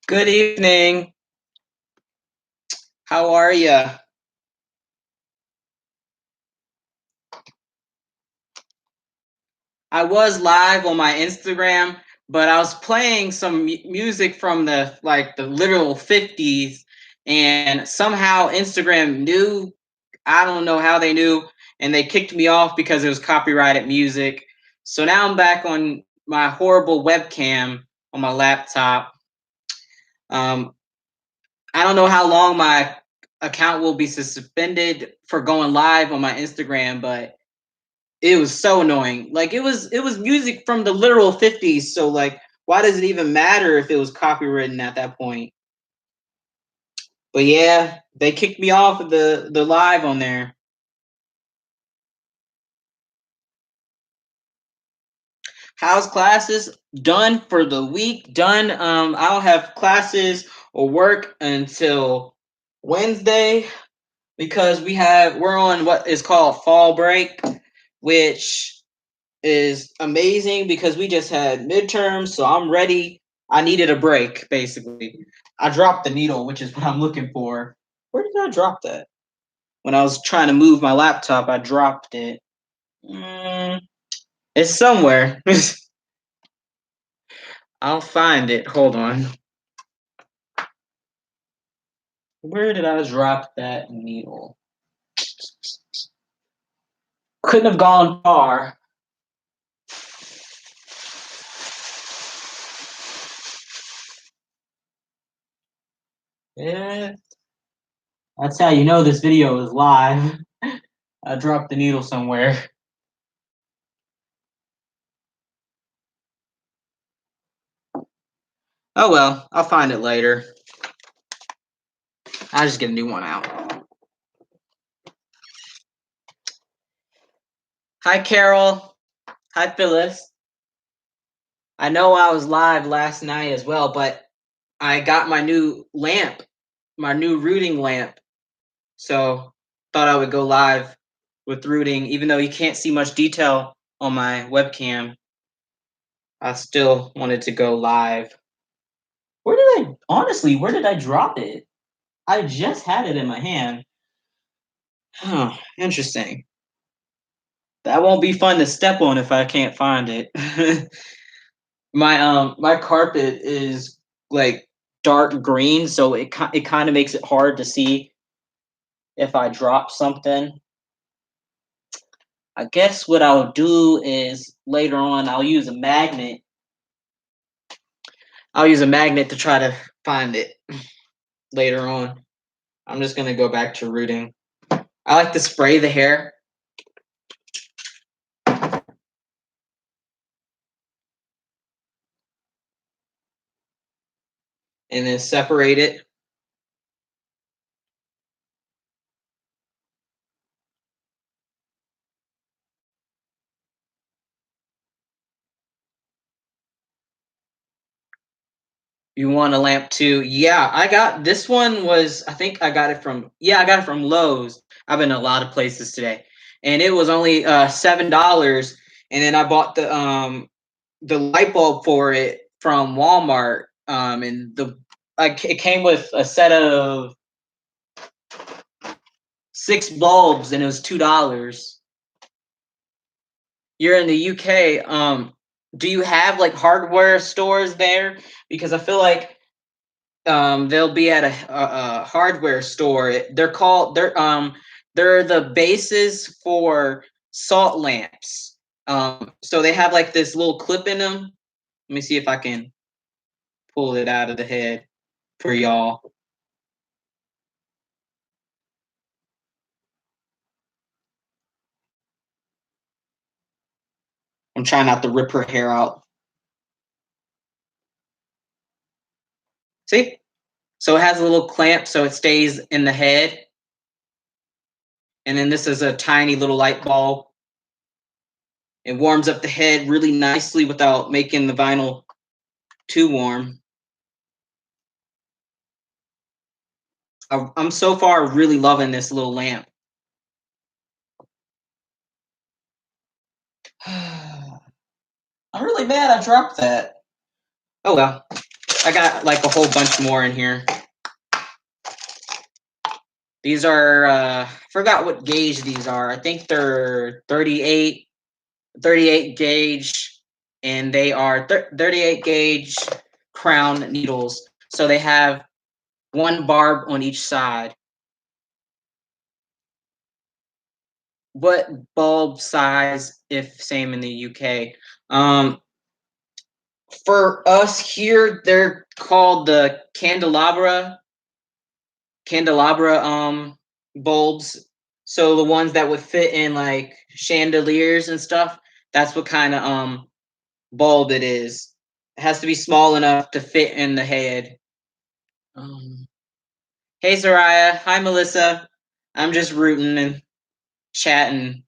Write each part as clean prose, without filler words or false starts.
Good evening. How are you? I was live on my Instagram, but I was playing some music from the literal 50s, and somehow Instagram knew. I don't know how they knew, and they kicked me off because it was copyrighted music. So now I'm back on my horrible webcam on my laptop. Um, I don't know how long my account will be suspended for going live on my Instagram, but it was so annoying. Like it was music from the literal 50s, so like why does it even matter if it was copywritten at that point? But yeah, they kicked me off of the live on there. How's classes? Done for the week. Done. I don't have classes or work until Wednesday because we're on what is called fall break, which is amazing because we just had midterms, so I'm ready. I needed a break, basically. I dropped the needle, which is what I'm looking for. Where did I drop that? When I was trying to move my laptop, I dropped it. Mm, it's somewhere. I'll find it. Hold on. Where did I drop that needle? Couldn't have gone far. Yeah, that's how you know this video is live. I dropped the needle somewhere. Oh well, I'll find it later. I'll just get a new one out. Hi, Carol. Hi, Phyllis. I know I was live last night as well, but I got my new lamp, my new rooting lamp. So thought I would go live with rooting, even though you can't see much detail on my webcam. I still wanted to go live. Where did I drop it? I just had it in my hand. Huh, interesting. That won't be fun to step on if I can't find it. My carpet is like dark green, so it kind of makes it hard to see if I drop something. I guess what I'll do is later on I'll use a magnet. I'll use a magnet to try to find it later on. I'm just gonna go back to rooting. I like to spray the hair and then separate it. You want a lamp too? Yeah, I got this one was I think I got it from I got it from Lowe's. I've been in a lot of places today. And it was only $7. And then I bought the light bulb for it from Walmart. And it came with a set of 6 bulbs and it was $2. You're in the UK. Do you have like hardware stores there? Because I feel like they'll be at a hardware store. They're the bases for salt lamps. So they have like this little clip in them. Let me see if I can pull it out of the head for y'all. I'm trying not to rip her hair out. See? So it has a little clamp so it stays in the head. And then this is a tiny little light bulb. It warms up the head really nicely without making the vinyl too warm. I'm so far really loving this little lamp. I'm really mad I dropped that. Oh well. I got like a whole bunch more in here. These are forgot what gauge these are. I think they're 38 gauge, and they are 38 gauge crown needles. So they have one barb on each side. What bulb size, if same in the UK? For us here, they're called the candelabra bulbs. So the ones that would fit in like chandeliers and stuff. That's what kind of bulb it is. It has to be small enough to fit in the head. Um, hey Soraya, hi Melissa. I'm just rooting and chatting.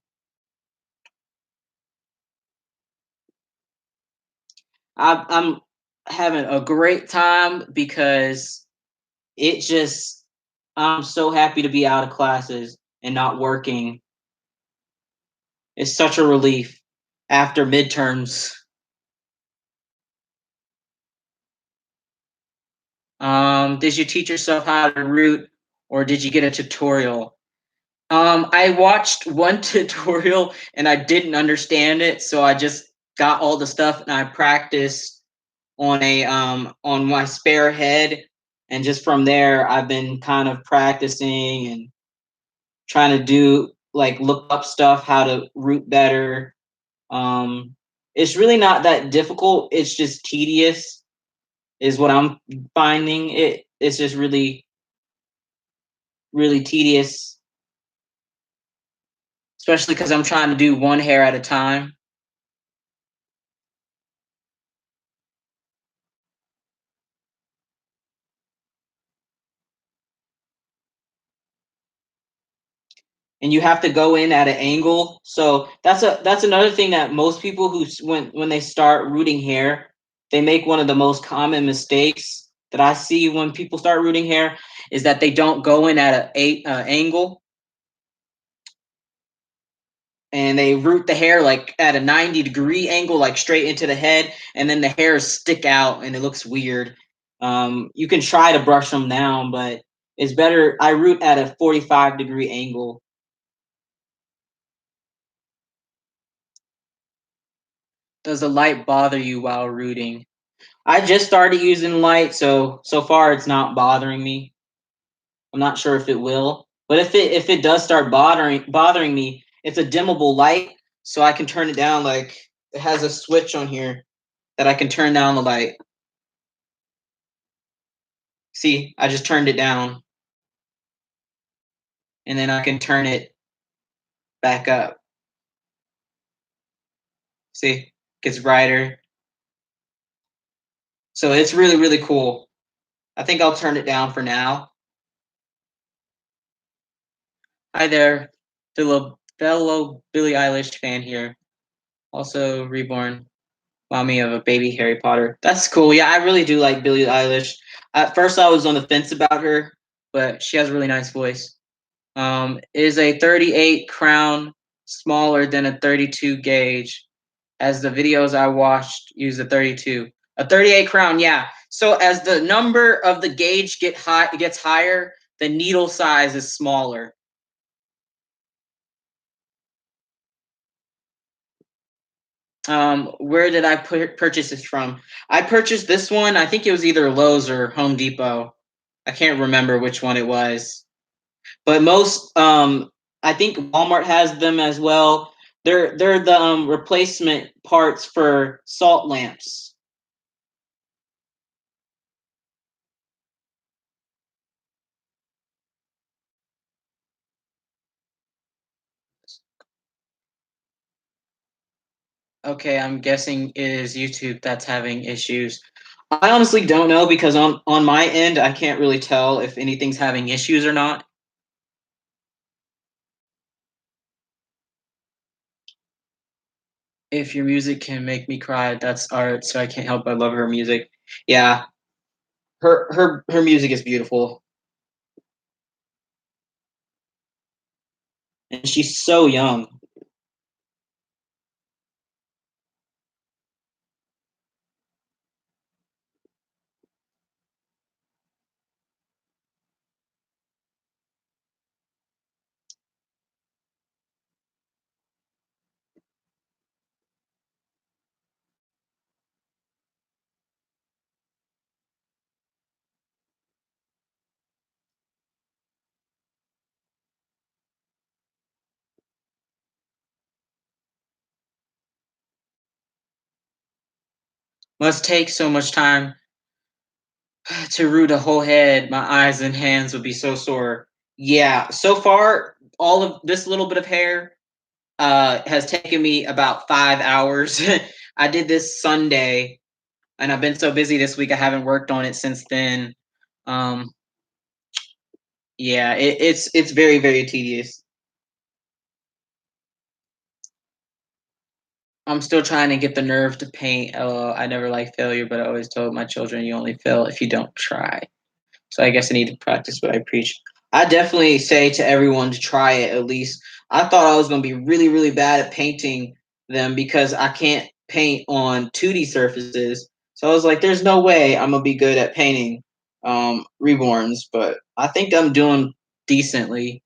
I'm having a great time because it just I'm so happy to be out of classes and not working. It's such a relief after midterms. Did you teach yourself how to root, or did you get a tutorial? I watched one tutorial and I didn't understand it, so I just got all the stuff and I practiced on my spare head, and just from there I've been kind of practicing and trying to do like look up stuff how to root better. It's really not that difficult. It's just tedious, is what I'm finding. It's just really tedious, especially because I'm trying to do one hair at a time. And you have to go in at an angle. So that's another thing that most people who when they start rooting hair, they make one of the most common mistakes that I see when people start rooting hair is that they don't go in at a angle, and they root the hair like at a 90-degree angle, like straight into the head, and then the hairs stick out and it looks weird. You can try to brush them down, but it's better. I root at a 45-degree angle. Does the light bother you while rooting? I just started using light, so far it's not bothering me. I'm not sure if it will, but if it does start bothering me, it's a dimmable light, so I can turn it down. Like it has a switch on here that I can turn down the light. See, I just turned it down, and then I can turn it back up. See, gets brighter. So it's really cool. I think I'll turn it down for now. Hi there, fellow Billie Eilish fan here. Also, Reborn, mommy of a baby Harry Potter. That's cool. Yeah, I really do like Billie Eilish. At first, I was on the fence about her, but she has a really nice voice. Is a 38 crown smaller than a 32 gauge? As the videos I watched use a 32. A 38 crown, yeah. So as the number of the gauge gets higher, the needle size is smaller. Where did I purchase this from? I purchased this one. I think it was either Lowe's or Home Depot. I can't remember which one it was. But most, I think Walmart has them as well. They're the replacement parts for salt lamps. Okay, I'm guessing it is YouTube that's having issues. I honestly don't know because on my end, I can't really tell if anything's having issues or not. If your music can make me cry, that's art. So I can't help but love her music. Yeah, her music is beautiful, and she's so young. Must take so much time to root a whole head. My eyes and hands would be so sore. Yeah, so far, all of this little bit of hair has taken me about 5 hours. I did this Sunday, and I've been so busy this week. I haven't worked on it since then. Um, yeah, it's very very tedious. I'm still trying to get the nerve to paint. I never like failure, but I always told my children you only fail if you don't try. So I guess I need to practice what I preach. I definitely say to everyone to try it at least. I thought I was going to be really, really bad at painting them because I can't paint on 2D surfaces. So I was like, there's no way I'm going to be good at painting Reborns, but I think I'm doing decently.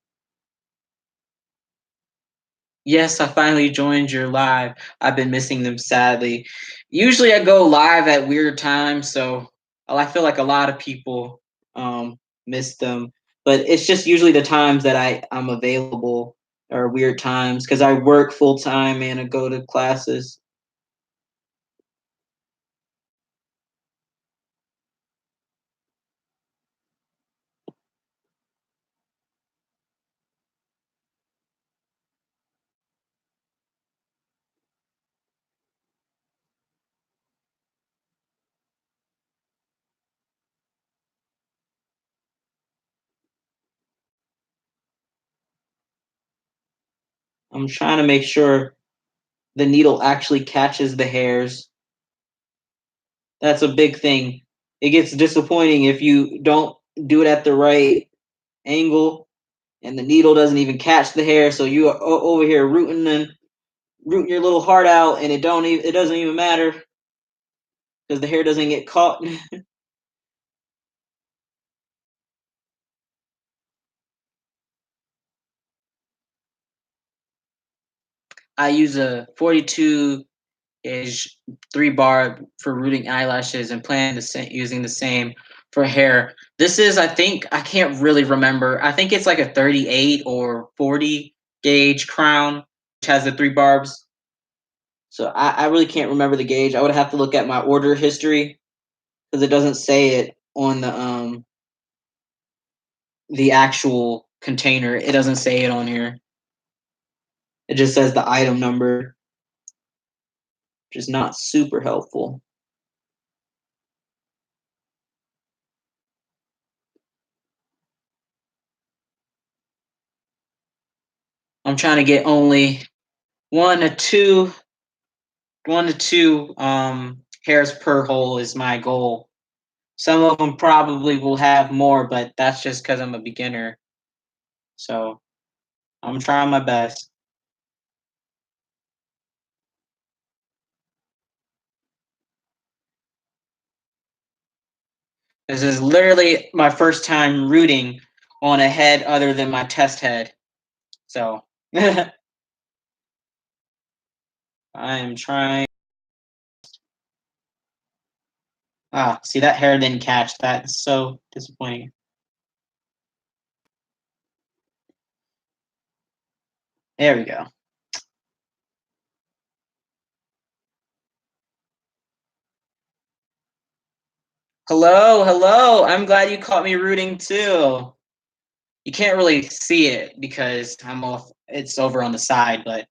Yes, I finally joined your live. I've been missing them sadly. Usually I go live at weird times, so I feel like a lot of people miss them. But it's just usually the times that I'm available or weird times because I work full time and I go to classes. I'm trying to make sure the needle actually catches the hairs. That's a big thing. It gets disappointing if you don't do it at the right angle and the needle doesn't even catch the hair. So you are over here rooting your little heart out, and it doesn't even matter because the hair doesn't get caught. I use a 42 is 3 bar for rooting eyelashes and plan the same using the same for hair. This is I think I can't really remember. I think it's like a 38 or 40 gauge crown, which has the 3 barbs. So I really can't remember the gauge. I would have to look at my order history because it doesn't say it on the actual container. It doesn't say it on here. It just says the item number, which is not super helpful. I'm trying to get only one to two, 1 to 2 hairs per hole is my goal. Some of them probably will have more, but that's just because I'm a beginner. So I'm trying my best. This is literally my first time rooting on a head other than my test head. So I am trying. Ah, see that hair didn't catch. That's so disappointing. There we go. Hello, hello. I'm glad you caught me rooting too. You can't really see it because I'm off. It's over on the side, but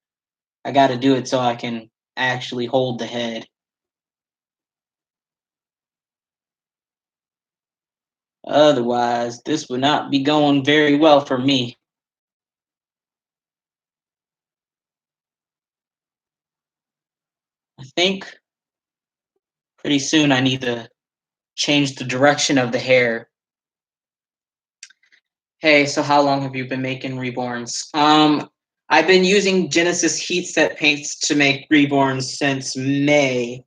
I got to do it so I can actually hold the head. Otherwise, this would not be going very well for me. I think pretty soon I need to change the direction of the hair. Hey, so how long have you been making reborns? I've been using Genesis heat set paints to make reborns since May.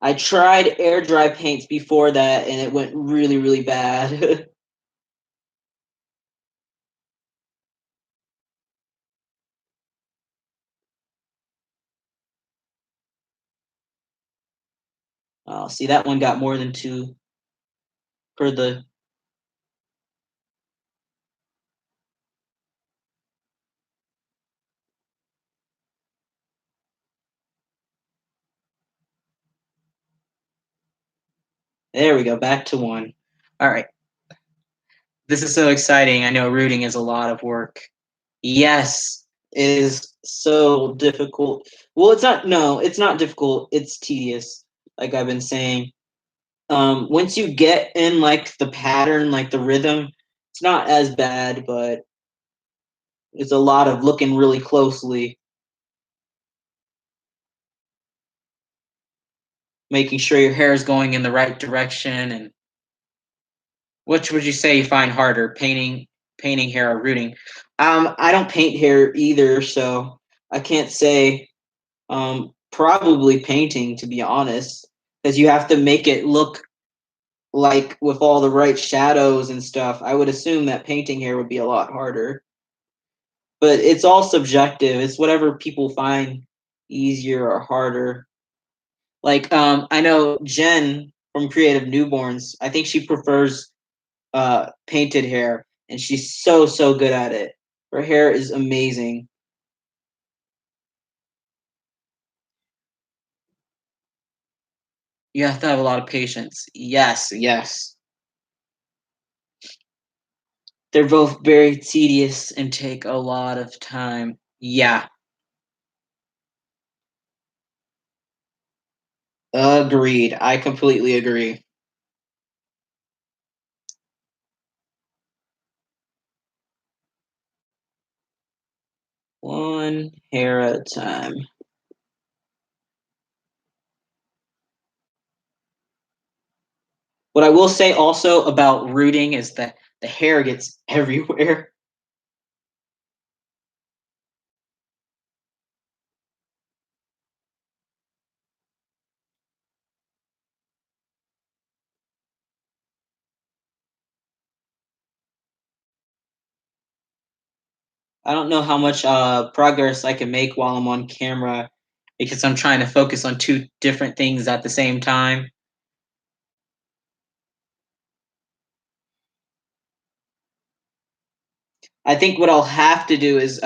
I tried air dry paints before that and it went really, really bad. Oh, see, that one got more than two for the. There we go. Back to one. All right. This is so exciting. I know rooting is a lot of work. Yes, it is so difficult. Well, it's not, no, it's not difficult. It's tedious, like I've been saying. Once you get in like the pattern, like the rhythm, it's not as bad, but it's a lot of looking really closely, making sure your hair is going in the right direction. And which would you say you find harder, painting hair or rooting? I don't paint hair either, so I can't say. Probably painting, to be honest, because you have to make it look like with all the right shadows and stuff. I would assume that painting hair would be a lot harder, but it's all subjective. It's whatever people find easier or harder. Like, I know Jen from Creative Newborns. I think she prefers painted hair, and she's so good at it. Her hair is amazing. You have to have a lot of patience. Yes, yes. They're both very tedious and take a lot of time. Yeah, agreed. I completely agree. One hair at a time. What I will say also about rooting is that the hair gets everywhere. I don't know how much progress I can make while I'm on camera because I'm trying to focus on two different things at the same time. I think what I'll have to do is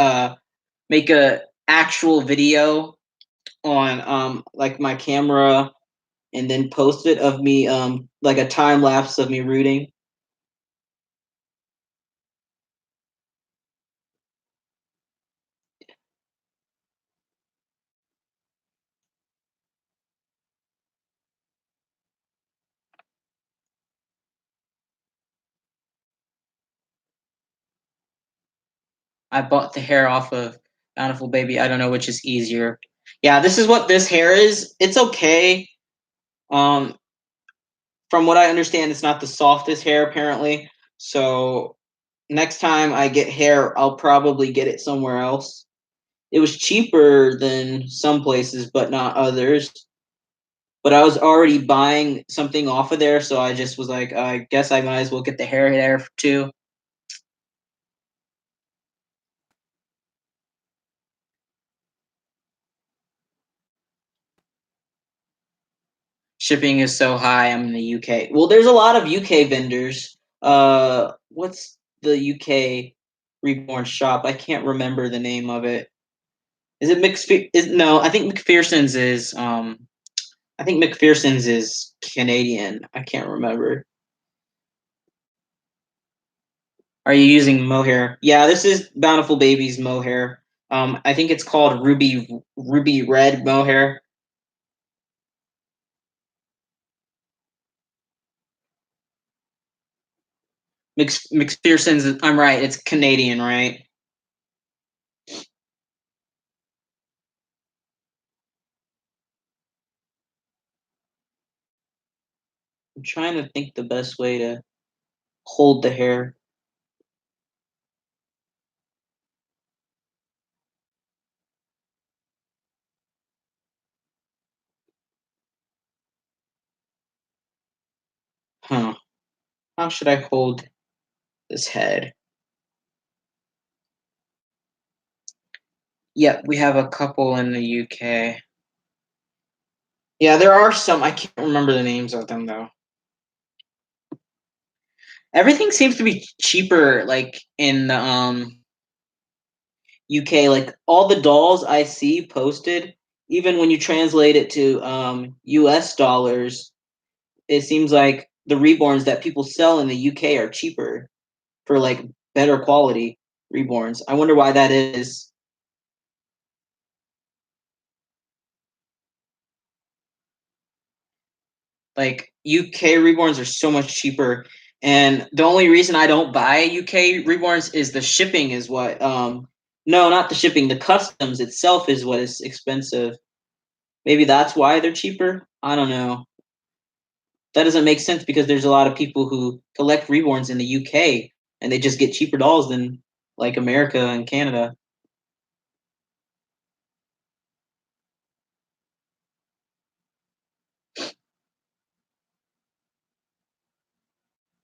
make a actual video on like my camera and then post it of me like a time lapse of me rooting. I bought the hair off of Bountiful Baby. I don't know which is easier. Yeah, this is what this hair is. It's okay. Um, from what I understand, it's not the softest hair apparently. So next time I get hair, I'll probably get it somewhere else. It was cheaper than some places, but not others. But I was already buying something off of there, so I just was like, I guess I might as well get the hair there too. Shipping is so high. I'm in the UK. Well, there's a lot of UK vendors. What's the UK Reborn shop? I can't remember the name of it. Is it no, I think McPherson's is. I think McPherson's is Canadian. I can't remember. Are you using mohair? Yeah, this is Bountiful Baby's mohair. I think it's called Ruby Red mohair. McPherson's. I'm right. It's Canadian, right? I'm trying to think the best way to hold the hair. Huh. How should I hold this head? Yep, we have a couple in the UK. Yeah, there are some. I can't remember the names of them though. Everything seems to be cheaper, like in the UK. Like all the dolls I see posted, even when you translate it to US dollars, it seems like the reborns that people sell in the UK are cheaper for like better quality reborns. I wonder why that is. Like UK reborns are so much cheaper, and the only reason I don't buy UK reborns is the shipping is what no, not the shipping, the customs itself is what is expensive. Maybe that's why they're cheaper. I don't know. That doesn't make sense because there's a lot of people who collect reborns in the UK and they just get cheaper dolls than like America and Canada.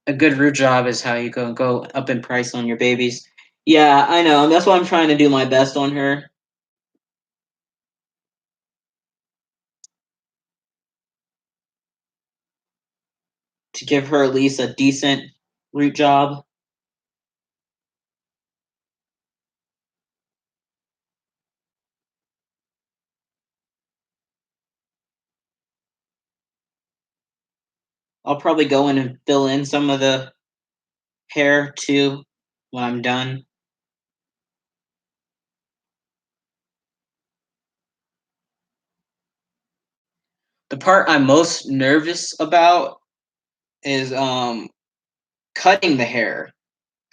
A good root job is how you go up in price on your babies. Yeah, I know. That's why I'm trying to do my best on her to give her at least a decent root job. I'll probably go in and fill in some of the hair too when I'm done. The part I'm most nervous about is cutting the hair.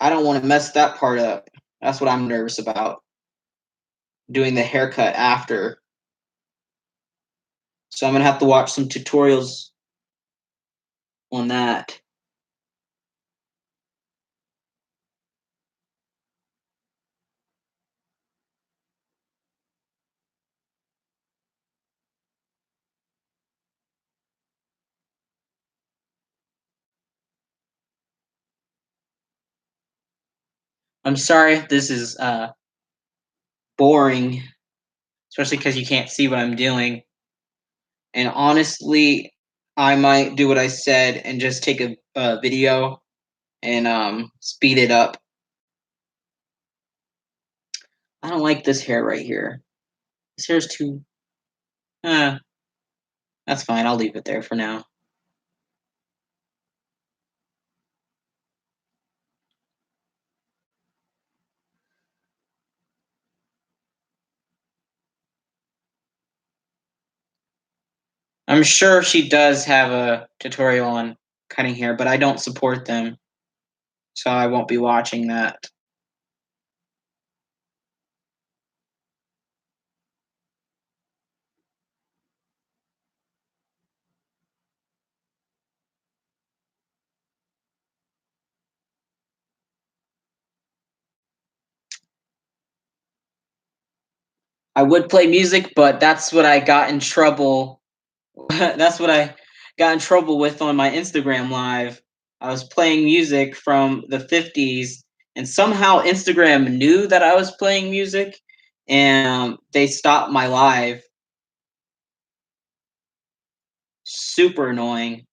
I don't want to mess that part up. That's what I'm nervous about. Doing the haircut after. So I'm gonna have to watch some tutorials on that. I'm sorry this is boring, especially because you can't see what I'm doing. And honestly, I might do what I said and just take a video and speed it up. I don't like this hair right here. This hair's too. Uh, that's fine. I'll leave it there for now. I'm sure she does have a tutorial on cutting hair, but I don't support them, so I won't be watching that. I would play music, but that's what I got in trouble. That's what I got in trouble with on my Instagram live. I was playing music from the 50s, and somehow Instagram knew that I was playing music, and they stopped my live. Super annoying.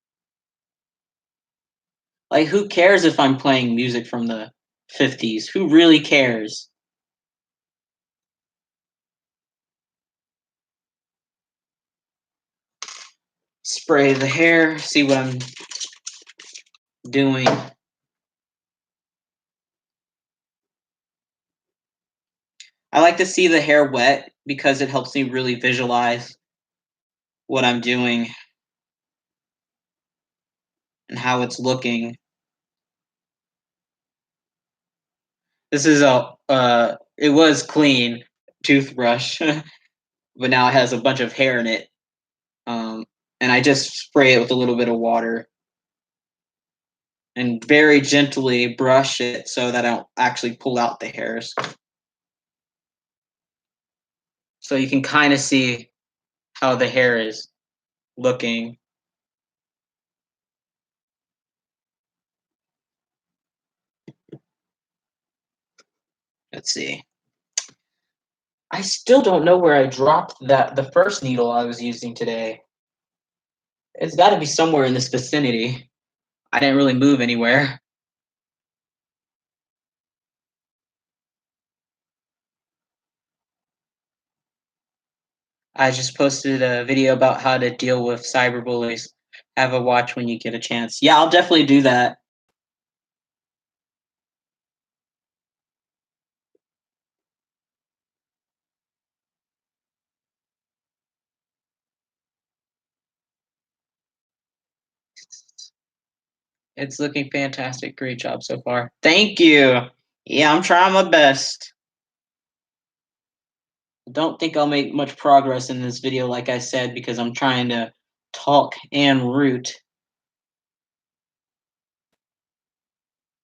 Like, who cares if I'm playing music from the 50s? Who really cares? Spray the hair, see what I'm doing. I like to see the hair wet because it helps me really visualize what I'm doing and how it's looking. This is a it was clean toothbrush, but now it has a bunch of hair in it. Um, and I just spray it with a little bit of water and very gently brush it so that I don't actually pull out the hairs. So you can kind of see how the hair is looking. Let's see. I still don't know where I dropped that the first needle I was using today. It's got to be somewhere in this vicinity. I didn't really move anywhere. I just posted a video about how to deal with cyberbullies. Have a watch when you get a chance. Yeah, I'll definitely do that. It's looking fantastic. Great job so far. Thank you. Yeah, I'm trying my best. Don't think I'll make much progress in this video, like I said, because I'm trying to talk and root,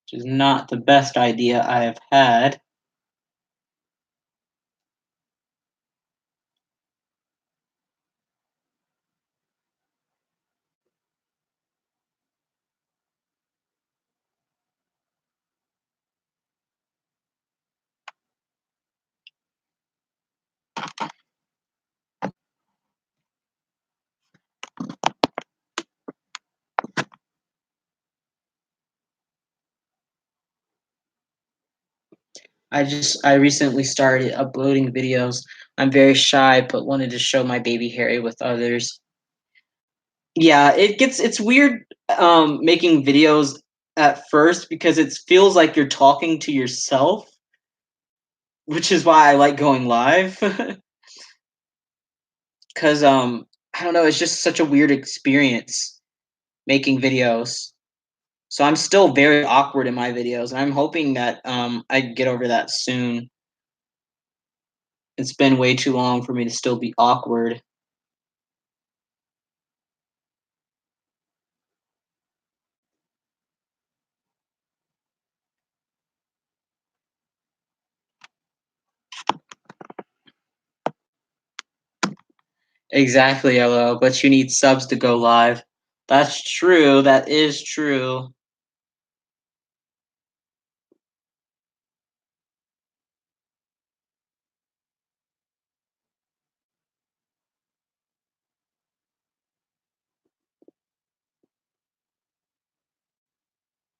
which is not the best idea I have had. I recently started uploading videos. I'm very shy, but wanted to show my baby Harry with others. Yeah, it's weird making videos at first because it feels like you're talking to yourself, which is why I like going live. Cause I don't know, it's just such a weird experience making videos. So I'm still very awkward in my videos, and I'm hoping that I get over that soon. It's been way too long for me to still be awkward. Exactly, LO, but you need subs to go live. That's true. That is true.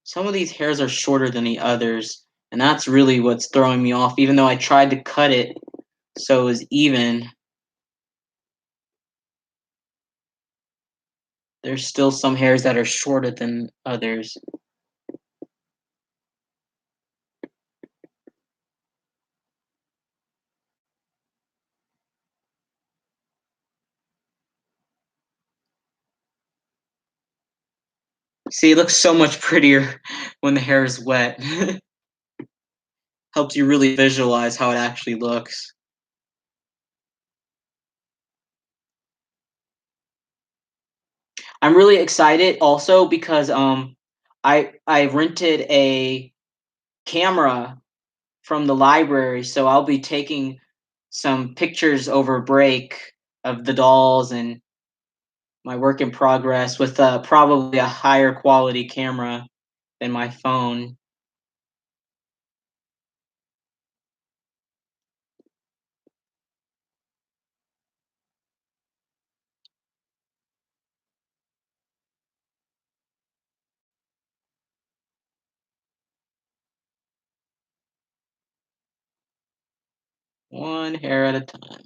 Some of these hairs are shorter than the others, and that's really what's throwing me off. Even though I tried to cut it so it was even, there's still some hairs that are shorter than others. See, it looks so much prettier when the hair is wet. Helps you really visualize how it actually looks. I'm really excited also because I rented a camera from the library, so I'll be taking some pictures over break of the dolls and my work in progress with probably a higher quality camera than my phone. One hair at a time.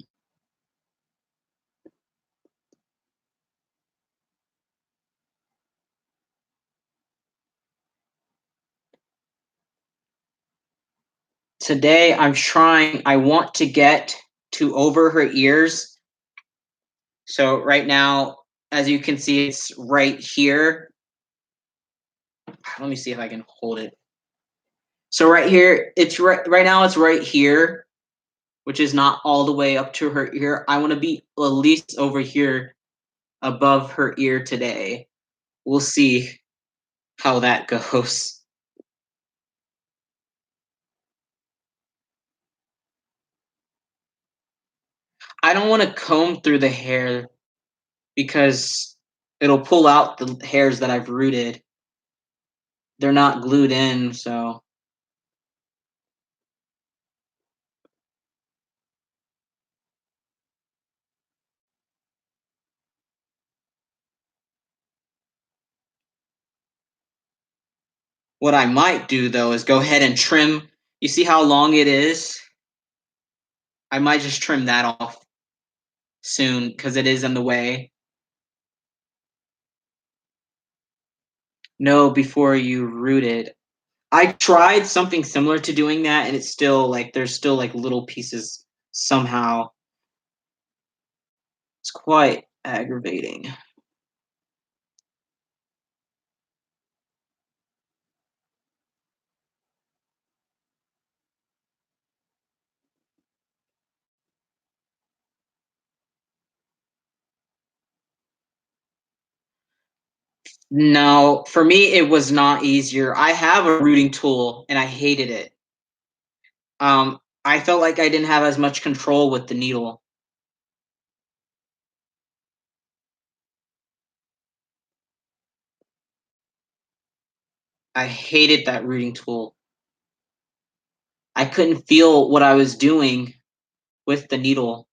Today I want to get to over her ears. So right now, as you can see, it's right here. Let me see if I can hold it. So right here, it's right now it's right here, which is not all the way up to her ear. I want to be at least over here above her ear today. We'll see how that goes. I don't want to comb through the hair because it'll pull out the hairs that I've rooted. They're not glued in, so what I might do though is go ahead and trim. You see how long it is? I might just trim that off soon because it is in the way. No, before you root it. I tried something similar to doing that, and it's still like there's still like little pieces somehow. It's quite aggravating. No, for me it was not easier. I have a rooting tool and I hated it. I felt like I didn't have as much control with the needle. I hated that rooting tool. I couldn't feel what I was doing with the needle.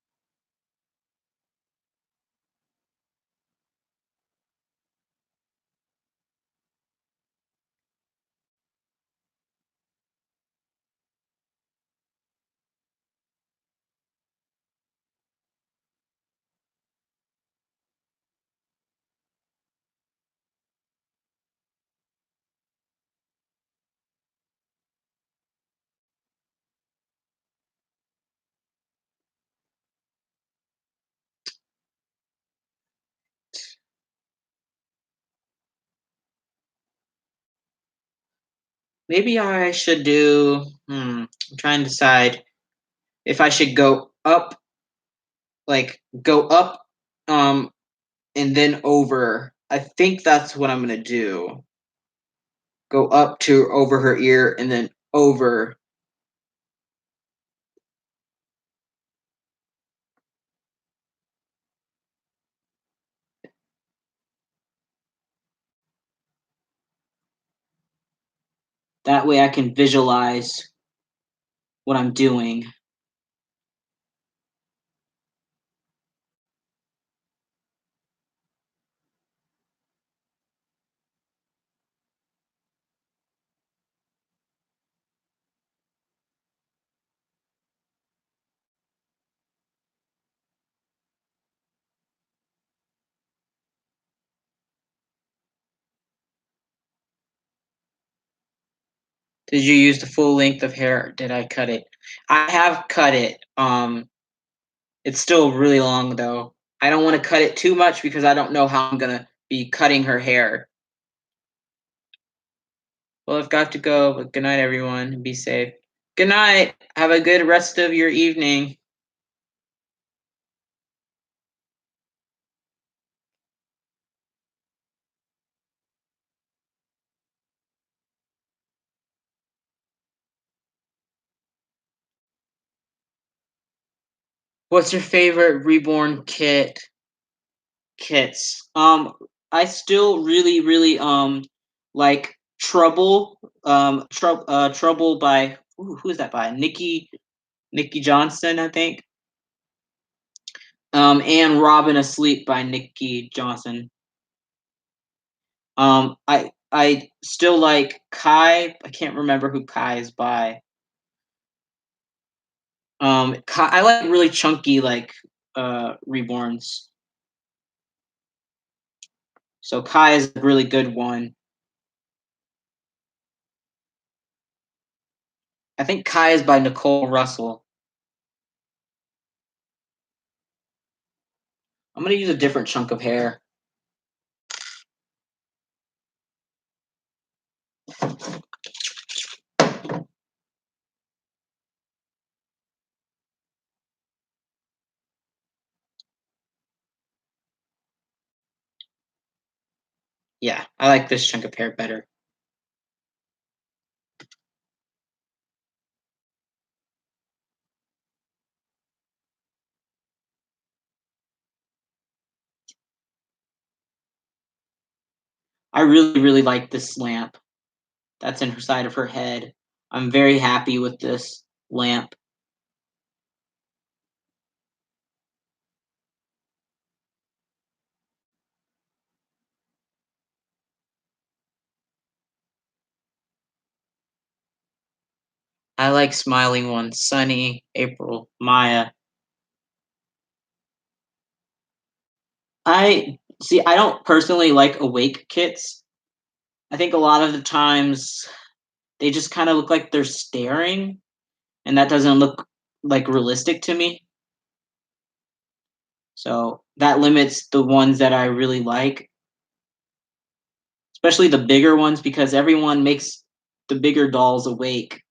Maybe I should do I'm trying to decide if I should go up, like go up um and then over. I think that's what I'm gonna do. Go up to over her ear and then over. That way I can visualize what I'm doing. Did you use the full length of hair? Did I cut it? I have cut it. It's still really long though. I don't want to cut it too much because I don't know how I'm gonna be cutting her hair. Well, I've got to go, but good night, everyone. Be safe. Good night. Have a good rest of your evening. What's your favorite Reborn kits? I still really like Trouble. Trouble by who is that by? Nikki Johnson, I think. And Robin Asleep by Nikki Johnson. I still like Kai. I can't remember who Kai is by. Kai, I like really chunky like reborns. So Kai is a really good one. I think Kai is by Nicole Russell. I'm gonna use a different chunk of hair. Yeah, I like this chunk of hair better. I really like this lamp that's in her side of her head. I'm very happy with this lamp. I like smiling ones. Sunny, April, Maya. I see. I don't personally like awake kits. I think a lot of the times they just kind of look like they're staring, and that doesn't look like realistic to me. So that limits the ones that I really like, especially the bigger ones, because everyone makes the bigger dolls awake.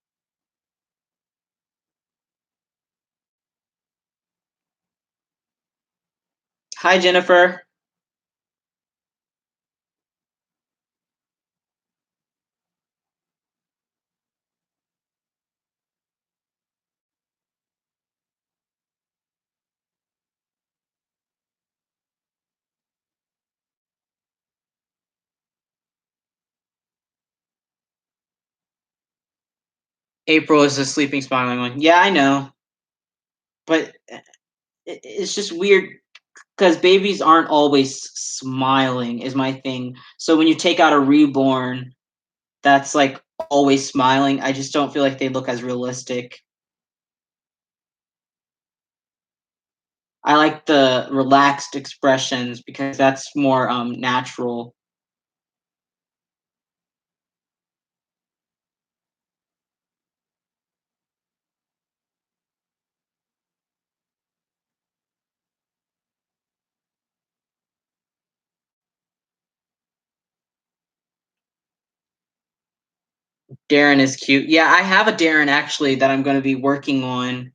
Hi, Jennifer. April is the sleeping, smiling one. Yeah, I know, but it's just weird because babies aren't always smiling. Is my thing. So when you take out a reborn, that's like always smiling. I just don't feel like they look as realistic. I like the relaxed expressions because that's more natural. Darren is cute. Yeah, I have a Darren actually that I'm going to be working on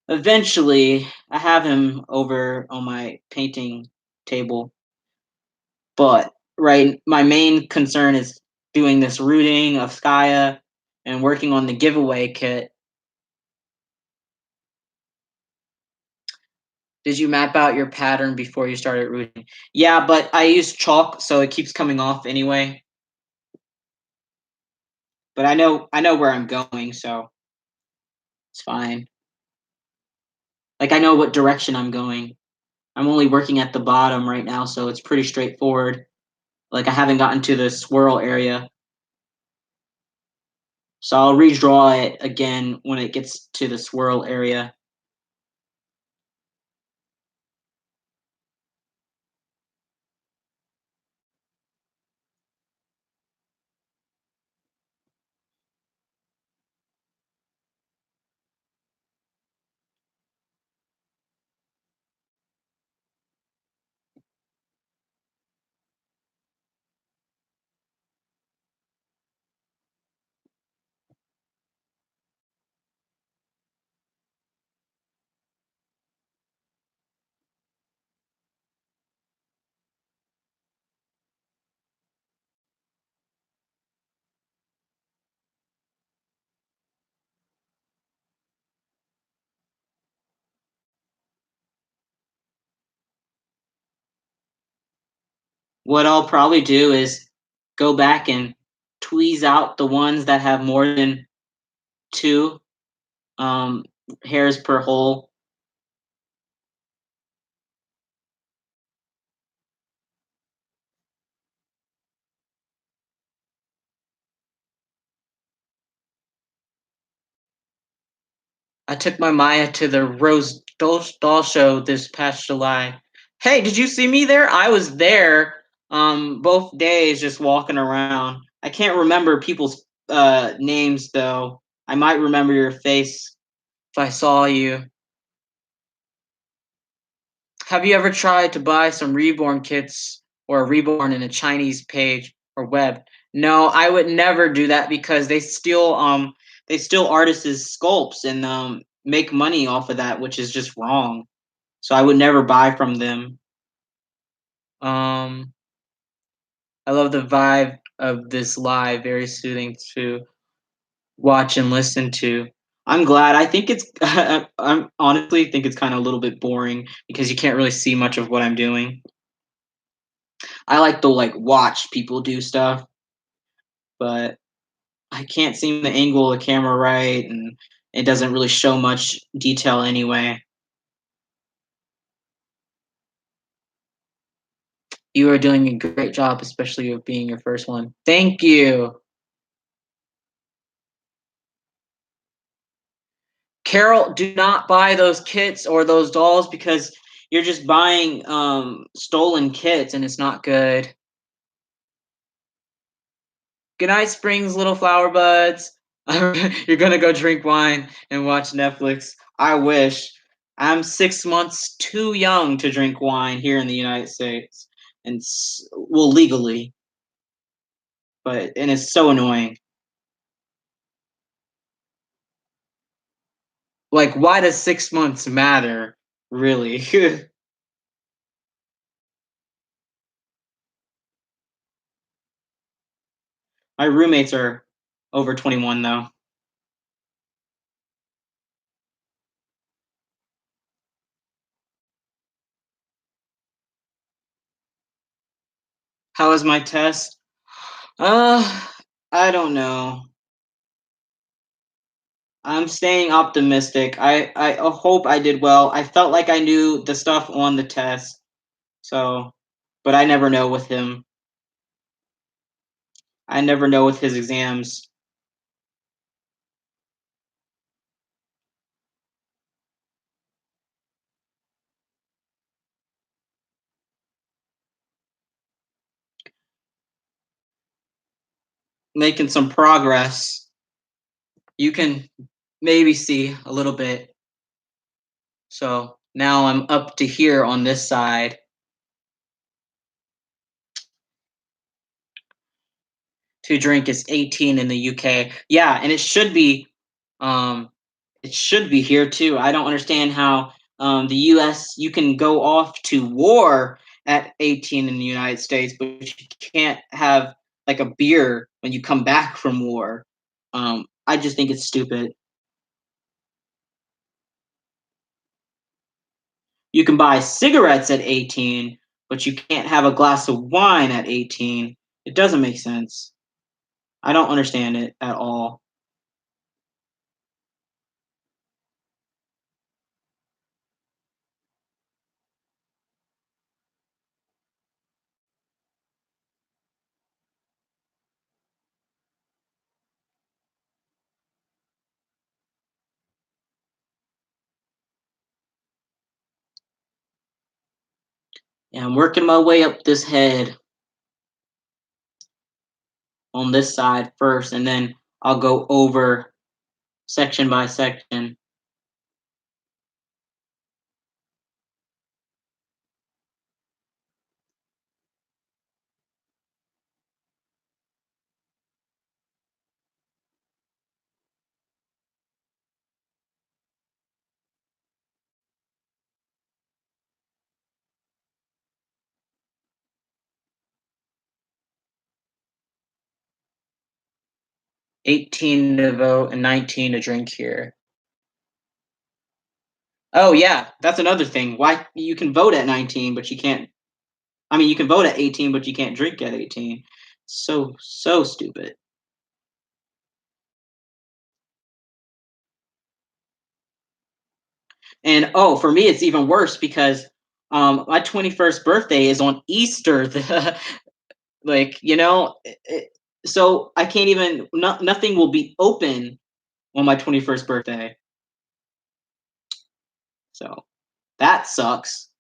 eventually. I have him over on my painting table, but right, my main concern is doing this rooting of Skya and working on the giveaway kit. Did you map out your pattern before you started rooting? Yeah, but I use chalk, so it keeps coming off anyway. But I know where I'm going, so it's fine. Like I know what direction I'm going. I'm only working at the bottom right now, so it's pretty straightforward. Like I haven't gotten to the swirl area. So I'll redraw it again when it gets to the swirl area. What I'll probably do is go back and tweeze out the ones that have more than two um, hairs per hole. I took my Maya to the Rose Doll Show this past July. Hey, did you see me there? I was there both days just walking around. I can't remember people's names though. I might remember your face if I saw you. Have you ever tried to buy some reborn kits or a reborn in a Chinese page or web? No, I would never do that because they steal artists' sculpts and make money off of that, which is just wrong. So I would never buy from them. Um, I love the vibe of this live, very soothing to watch and listen to. I'm glad. I think it's I'm honestly think it's kind of a little bit boring because you can't really see much of what I'm doing. I like to like watch people do stuff, but I can't seem to angle the camera right and it doesn't really show much detail anyway. You are doing a great job, especially with being your first one. Thank you. Carol, do not buy those kits or those dolls because you're just buying stolen kits and it's not good. Good night, Springs, little flower buds. You're gonna go drink wine and watch Netflix. I wish. I'm 6 months too young to drink wine here in the United States, and well, legally, and it's so annoying. Like, why does 6 months matter? Really? My roommates are over 21 though. How was my test? Uh, I don't know. I'm staying optimistic. I hope I did well. I felt like I knew the stuff on the test. So, but I never know with him. I never know with his exams. Making some progress. You can maybe see a little bit. So now I'm up to here on this side. To drink is 18 in the UK. Yeah, and um it should be here too. I don't understand how the US you can go off to war at 18 in the United States, but you can't have like a beer when you come back from war. I just think it's stupid. You can buy cigarettes at 18, but you can't have a glass of wine at 18. It doesn't make sense. I don't understand it at all. Yeah, I'm working my way up this head on this side first, and then I'll go over section by section. 18 to vote and 19 to drink here. Oh yeah, that's another thing. Why you can vote at 19, but you can't. I mean, you can vote at 18, but you can't drink at 18. So stupid. And oh, for me, it's even worse because my 21st birthday is on Easter. Like so I can't even. Nothing will be open on my 21st birthday. So that sucks.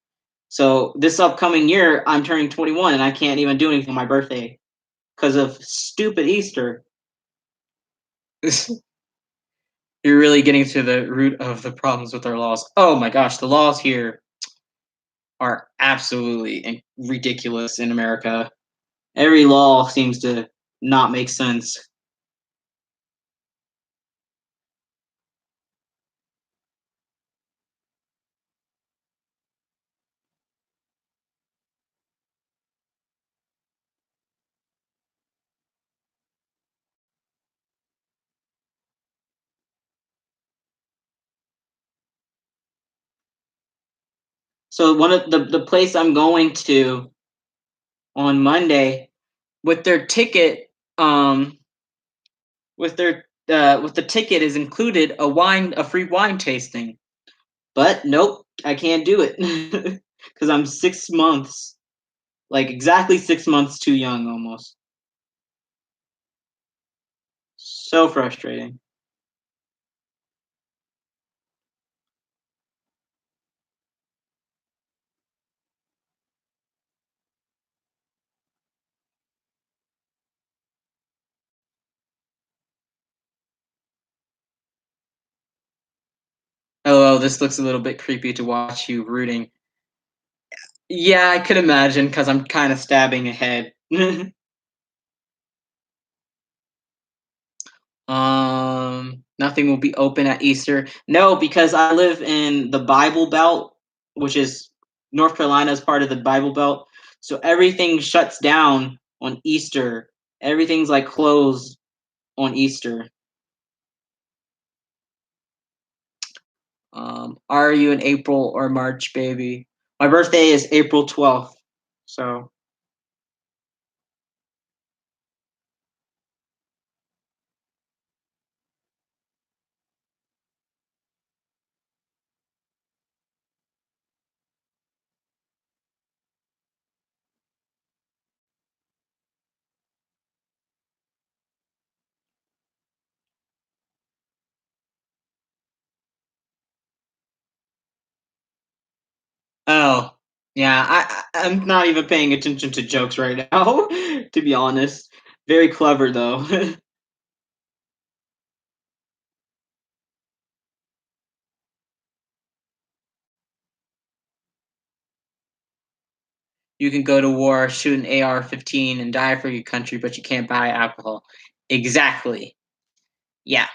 So this upcoming year, I'm turning 21 and I can't even do anything for my birthday because of stupid Easter. You're really getting to the root of the problems with our laws. Oh my gosh, the laws here are absolutely ridiculous in America. Every law seems to not make sense. So one of the place I'm going to on Monday with their ticket, with the ticket is included a free wine tasting. But nope, I can't do it because I'm 6 months, like exactly 6 months too young almost. So frustrating. this looks a little bit creepy to watch you rooting. Yeah, I could imagine because I'm kind of stabbing ahead. Nothing will be open at Easter. No, because I live in the Bible Belt, which is North Carolina is part of the Bible Belt. So everything shuts down on Easter. Everything's like closed on Easter. Are you an April or March baby? My birthday is April 12th. So oh, yeah, I'm not even paying attention to jokes right now, to be honest. Very clever though. You can go to war, shoot an AR-15, and die for your country, but you can't buy alcohol. Exactly. Yeah.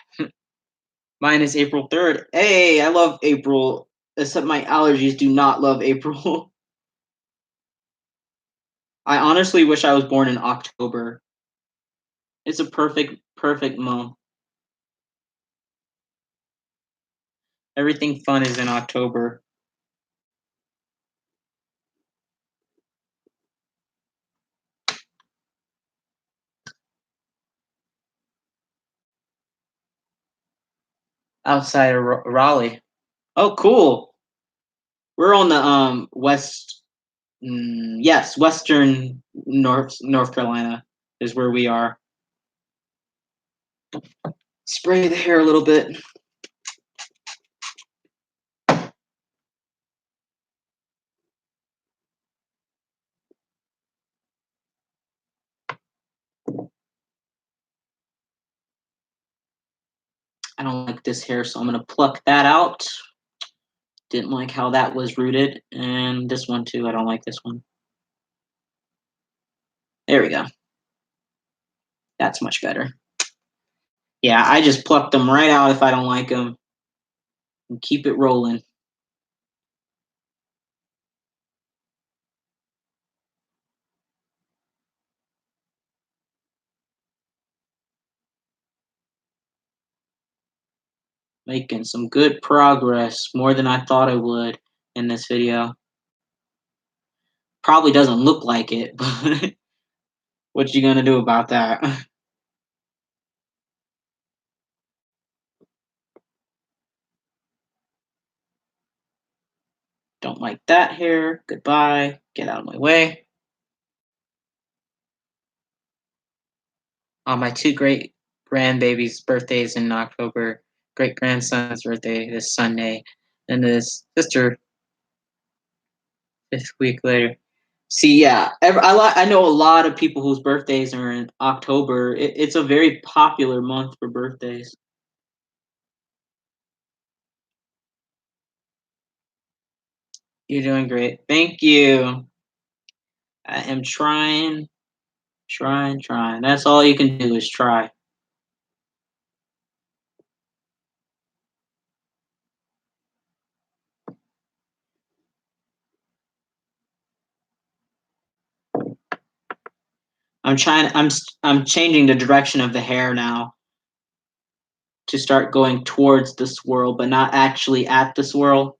Mine is April 3rd. Hey, I love April, except my allergies do not love April. I honestly wish I was born in October. It's a perfect month. Everything fun is in October. Outside of Raleigh. Oh, cool. We're on the west. Yes, western North Carolina is where we are. Spray the hair a little bit. I don't like this hair, so I'm gonna pluck that out. Didn't like how that was rooted, and this one too. I don't like this one. There we go. That's much better. Yeah, I just plucked them right out if I don't like them, and keep it rolling. Making some good progress, more than I thought I would in this video. Probably doesn't look like it, but what you gonna do about that? Don't like that hair. Goodbye. Get out of my way. My two great grandbabies' birthdays in October. Great grandson's birthday this Sunday, and his sister 5th week later. See, yeah, I know a lot of people whose birthdays are in October. It's a very popular month for birthdays. You're doing great. Thank you. I am trying. That's all you can do is try. I'm trying. I'm changing the direction of the hair now to start going towards the swirl, but not actually at the swirl.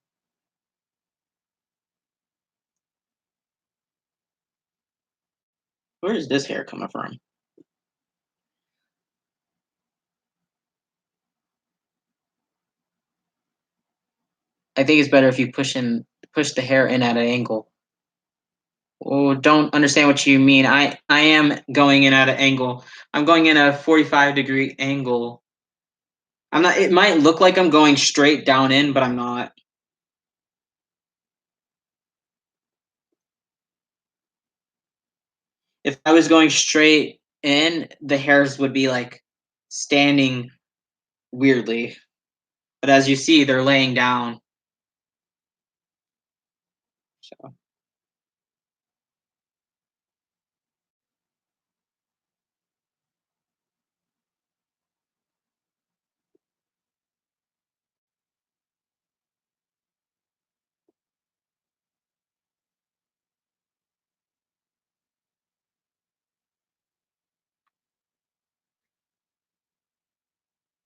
Where is this hair coming from? I think it's better if you push the hair in at an angle. Oh, don't understand what you mean. I am going in at an angle. I'm going in at a 45-degree angle. I'm not. It might look like I'm going straight down in, but I'm not. If I was going straight in, the hairs would be like standing weirdly. But as you see, they're laying down. So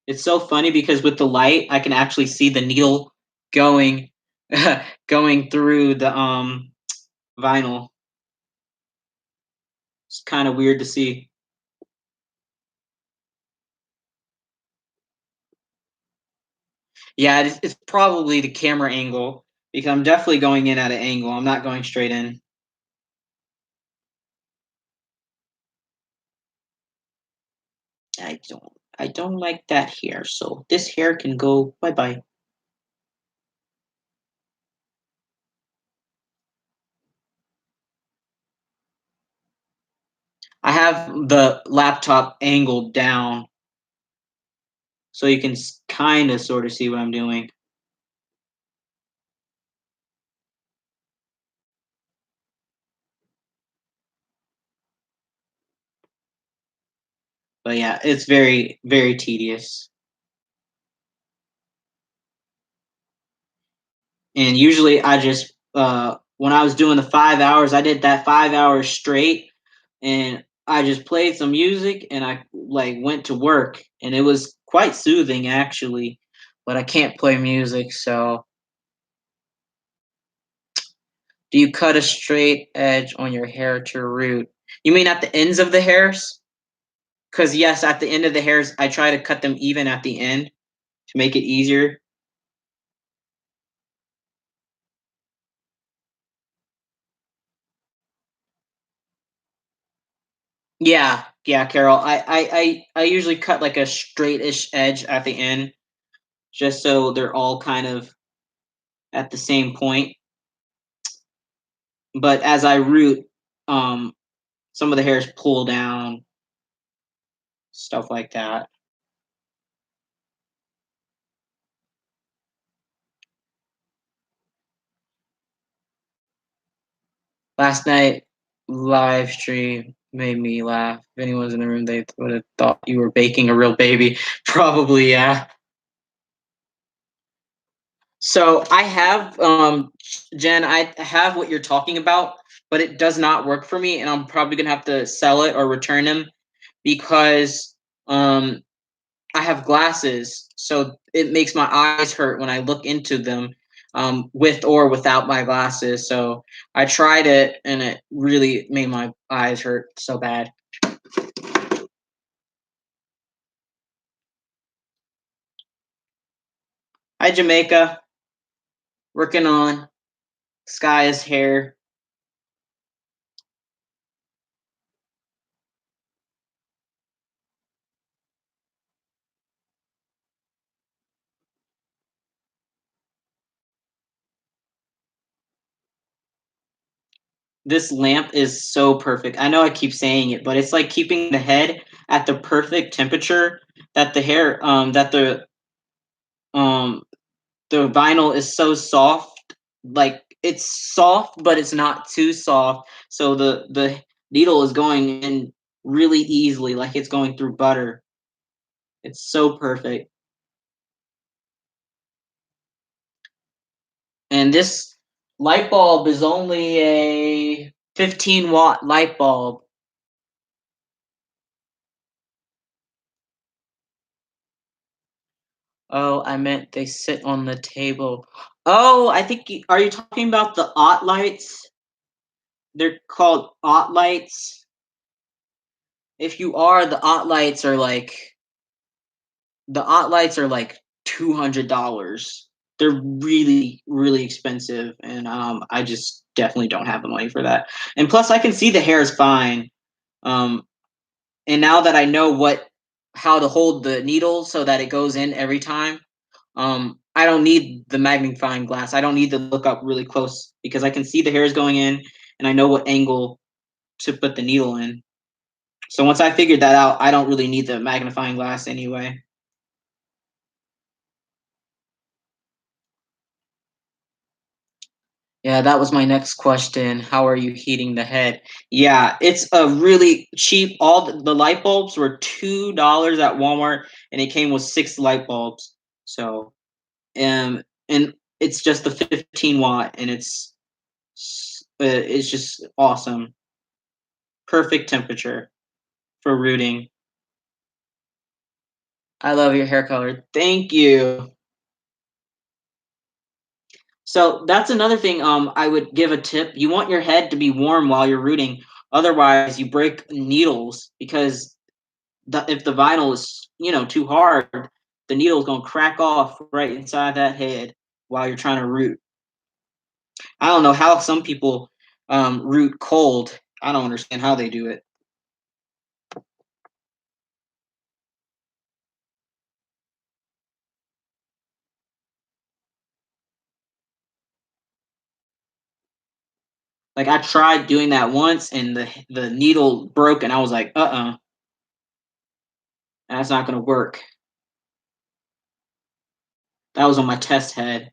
it's so funny because with the light, I can actually see the needle going going through the vinyl. It's kind of weird to see. Yeah, it's probably the camera angle because I'm definitely going in at an angle. I'm not going straight in. I don't like that hair, so this hair can go bye bye. I have the laptop angled down so you can kind of sort of see what I'm doing. But yeah, it's very very tedious. And usually I just when I was doing the 5 hours, I did that 5 hours straight, and I just played some music and I like went to work, and it was quite soothing actually. But I can't play music, so do you cut a straight edge on your hair to root? You mean at the ends of the hairs? Because yes, at the end of the hairs, I try to cut them even at the end to make it easier. Yeah, yeah, Carol. I usually cut like a straightish edge at the end, just so they're all kind of at the same point. But as I root, um, some of the hairs pull down, stuff like that. Last night live stream made me laugh. If anyone's in the room, they would have thought you were baking a real baby. Probably, yeah. So I have, Jen, I have what you're talking about, but it does not work for me, and I'm probably gonna have to sell it or return them because um, I have glasses, so it makes my eyes hurt when I look into them, with or without my glasses. So I tried it, and it really made my eyes hurt so bad. Hi, Jamaica, working on Sky's hair. This lamp is so perfect. I know I keep saying it, but it's like keeping the head at the perfect temperature that the hair um the vinyl is so soft. Like it's soft, but it's not too soft. So the needle is going in really easily, like it's going through butter. It's so perfect. And this light bulb is only a 15-watt light bulb. Oh, I meant they sit on the table. Oh, I think are you talking about the Ott lights? They're called Ott lights. If you are, the Ott lights are like $200. They're really really expensive, and I just definitely don't have the money for that. And plus, I can see the hair is fine. Um, and now that I know what how to hold the needle so that it goes in every time, I don't need the magnifying glass. I don't need to look up really close because I can see the hairs going in, and I know what angle to put the needle in. So once I figured that out, I don't really need the magnifying glass anyway. Yeah, that was my next question. How are you heating the head? Yeah, it's a really cheap. All the light bulbs were $2 at Walmart, and it came with 6 light bulbs. So, and it's just the 15 watt, and it's just awesome. Perfect temperature for rooting. I love your hair color. Thank you. So that's another thing. I would give a tip. You want your head to be warm while you're rooting. Otherwise, you break needles because if the vinyl is too hard, the needle is gonna crack off right inside that head while you're trying to root. I don't know how some people root cold. I don't understand how they do it. Like I tried doing that once, and the needle broke, and I was like, that's not gonna work. That was on my test head.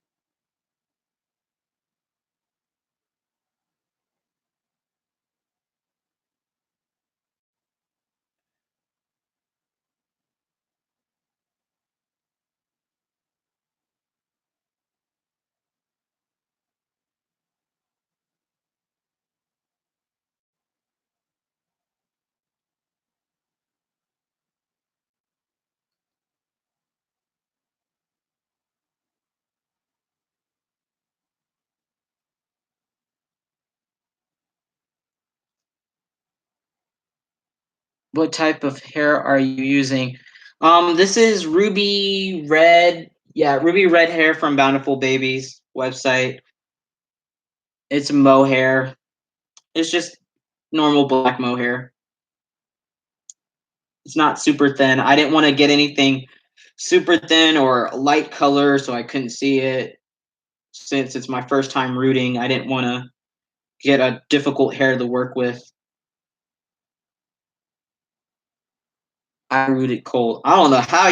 What type of hair are you using? This is ruby red. Yeah, ruby red hair from Bountiful Babies website. It's mohair. It's just normal black mohair. It's not super thin. I didn't want to get anything super thin or light color, so I couldn't see it. Since it's my first time rooting, I didn't want to get a difficult hair to work with. I rooted cold. I don't know how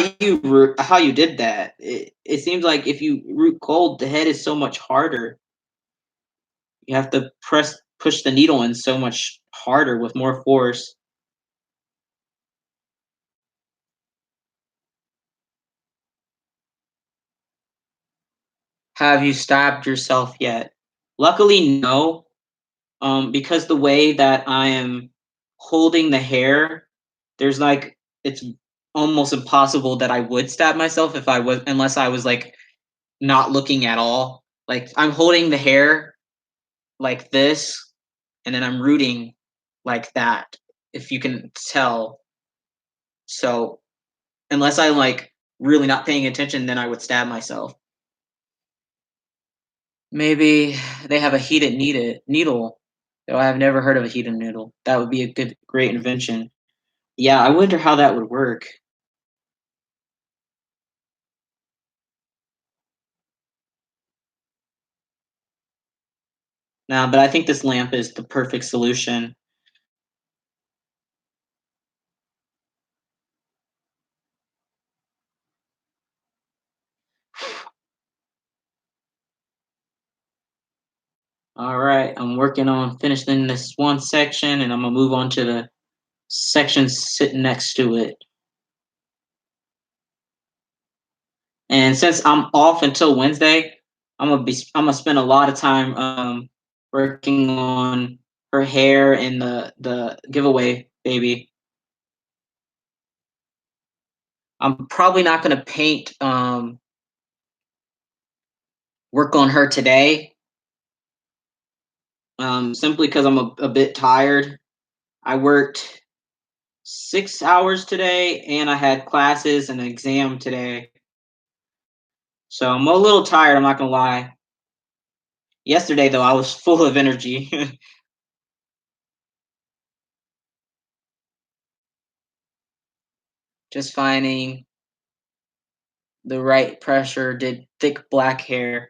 you did that. It seems like if you root cold, the head is so much harder. You have to push the needle in so much harder with more force. Have you stabbed yourself yet? Luckily, no. Because the way that I am holding the hair, there's like it's almost impossible that I would stab myself if I was unless I was like not looking at all. Like I'm holding the hair like this, and then I'm rooting like that, if you can tell. So unless I'm like really not paying attention, then I would stab myself. Maybe they have a heated needle. Though I have never heard of a heated needle. That would be a great invention. Yeah, I wonder how that would work. Now, but I think this lamp is the perfect solution. All right, I'm working on finishing this one section, and I'm gonna move on to the section sitting next to it. And since I'm off until Wednesday, I'm gonna spend a lot of time working on her hair and the giveaway baby. I'm probably not gonna paint work on her today, simply because I'm a bit tired. I worked 6 hours today, and I had classes and an exam today, so I'm a little tired. I'm not gonna lie. Yesterday though, I was full of energy. Just finding the right pressure, did thick black hair.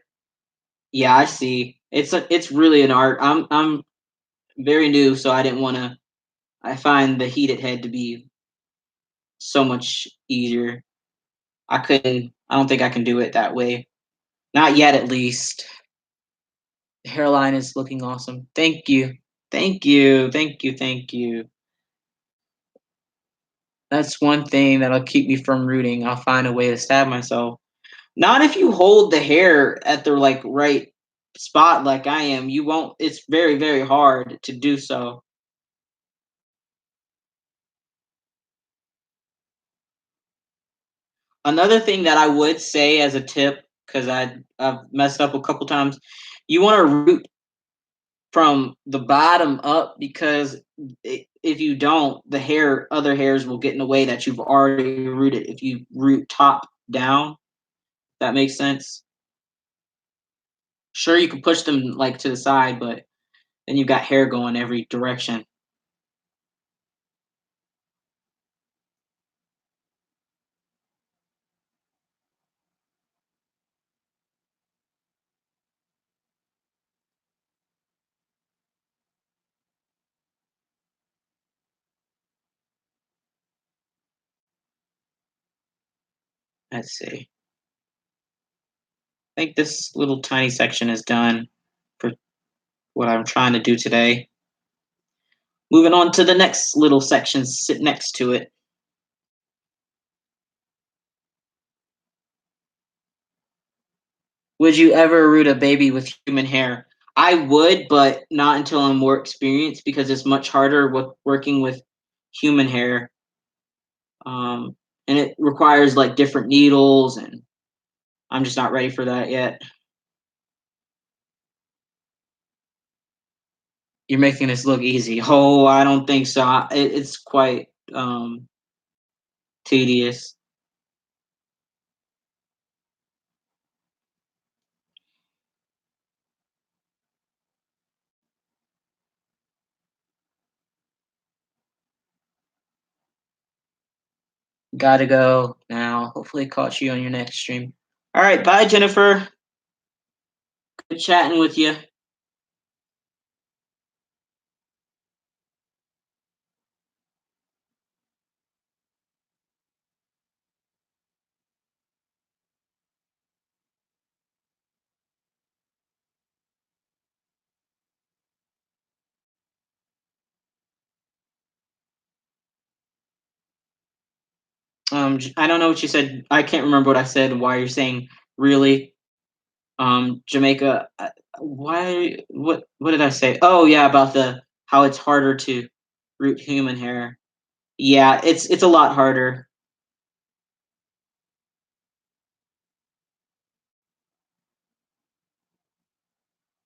Yeah, I see. It's really an art. I'm very new, so I didn't want to. I find the heated head to be so much easier. I couldn't. I don't think I can do it that way. Not yet, at least. The hairline is looking awesome. Thank you. Thank you. Thank you. Thank you. That's one thing that'll keep me from rooting. I'll find a way to stab myself. Not if you hold the hair at the like right spot like I am. You won't it's very, very hard to do so. Another thing that I would say as a tip, because I've messed up a couple times, you want to root from the bottom up because if you don't, the other hairs will get in the way that you've already rooted. If you root top down, that makes sense. Sure, you can push them like to the side, but then you've got hair going every direction. Let's see. I think this little tiny section is done for what I'm trying to do today. Moving on to the next little section, sit next to it. Would you ever root a baby with human hair? I would, but not until I'm more experienced because it's much harder with working with human hair. Um, and it requires like different needles, and I'm just not ready for that yet. You're making this look easy. Oh, I don't think so. It's quite tedious. Gotta go now. Hopefully, caught you on your next stream. All right, bye, Jennifer. Good chatting with you. I don't know what you said. I can't remember what I said. Why you're saying really? Jamaica. Why? What did I say? Oh yeah, about the how it's harder to root human hair. Yeah, it's a lot harder.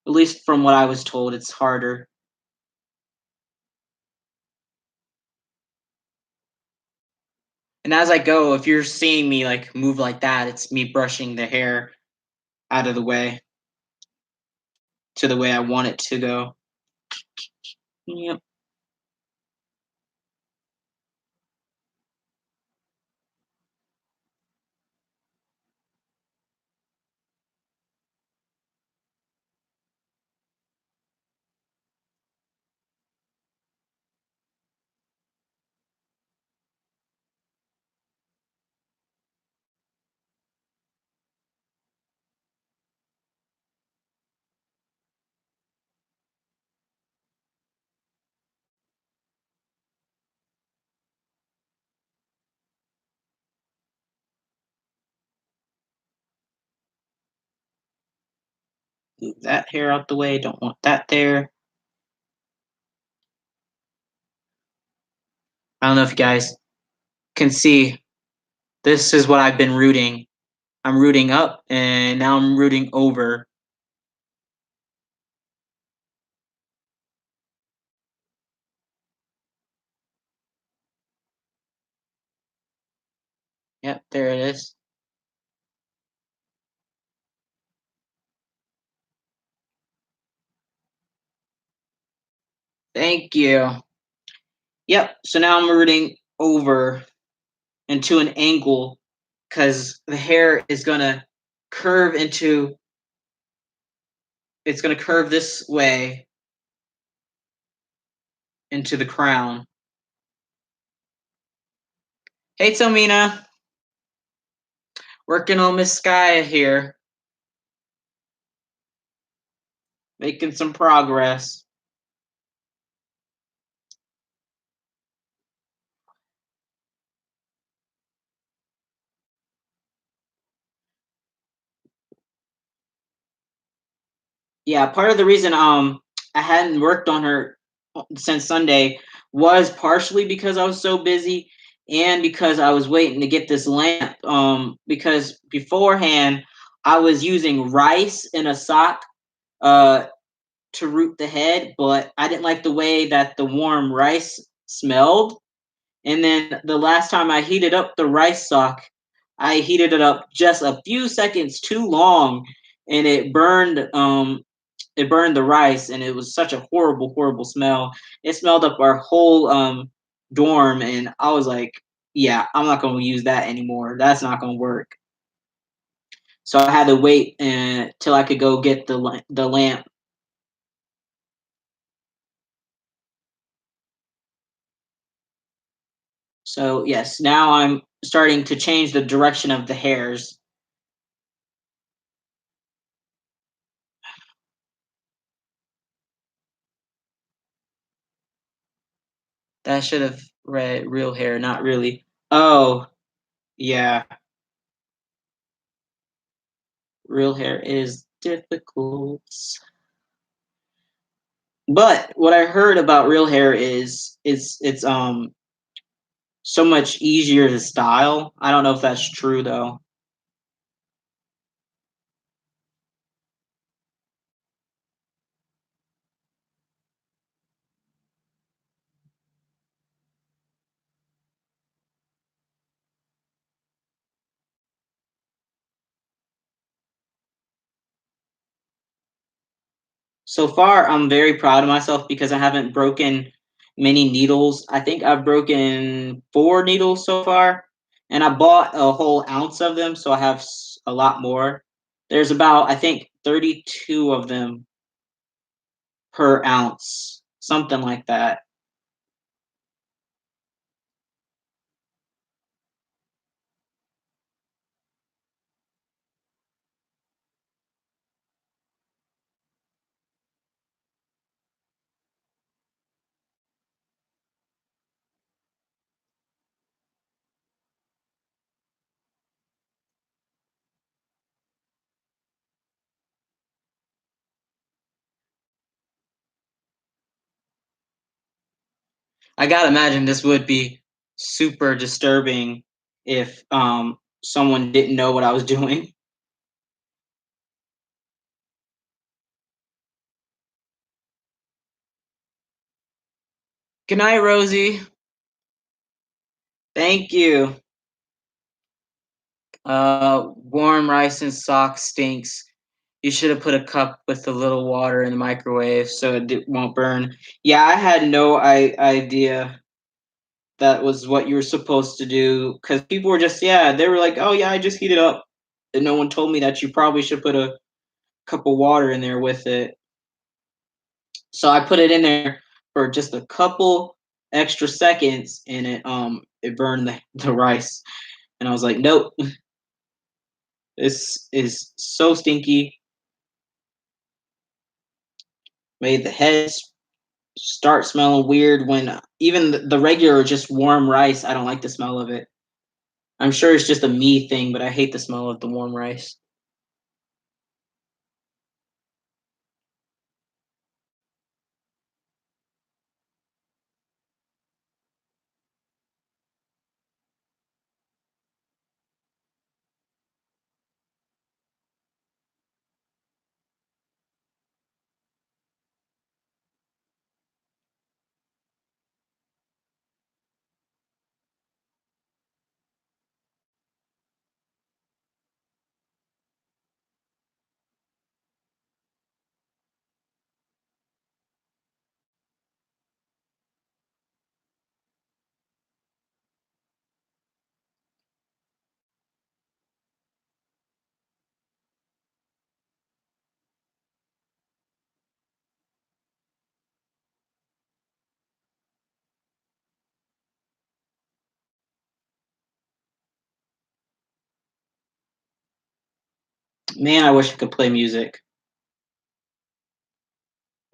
At least from what I was told, it's harder. And as I go, if you're seeing me like move like that, it's me brushing the hair out of the way to the way I want it to go. Yep. Move that hair out the way. Don't want that there. I don't know if you guys can see. This is what I've been rooting. I'm rooting up, and now I'm rooting over. Yep, there it is. Thank you. Yep. So now I'm rooting over into an angle because the hair is gonna curve into. It's gonna curve this way into the crown. Hey, Tomina. Working on Miss Skya here. making some progress. Yeah, part of the reason I hadn't worked on her since Sunday was partially because I was so busy and because I was waiting to get this lamp. Because beforehand I was using rice in a sock uh to root the head, but I didn't like the way that the warm rice smelled. And then the last time I heated up the rice sock, I heated it up just a few seconds too long, and it burned the rice, and it was such a horrible, horrible smell. It smelled up our whole dorm, and I was like, "Yeah, I'm not going to use that anymore. That's not going to work." So I had to wait till I could go get the lamp. So yes, now I'm starting to change the direction of the hairs. That should have read real hair, not really. Oh, yeah, real hair is difficult. But what I heard about real hair is it's so much easier to style. I don't know if that's true though. So far, I'm very proud of myself because I haven't broken many needles. I think I've broken 4 needles so far, and I bought a whole ounce of them, so I have a lot more. There's about, I think, 32 of them per ounce, something like that. I gotta imagine this would be super disturbing if someone didn't know what I was doing. Good night, Rosie. Thank you. Warm rice and socks stinks. You should have put a cup with a little water in the microwave so won't burn. Yeah, I had no idea that was what you were supposed to do because people were just, yeah, they were like, oh, yeah, I just heat it up. And no one told me that you probably should put a cup of water in there with it. So I put it in there for just a couple extra seconds and it burned the rice. And I was like, nope, this is so stinky. Made the heads start smelling weird when even the regular just warm rice, I don't like the smell of it. I'm sure it's just a me thing, but I hate the smell of the warm rice. Man, I wish I could play music.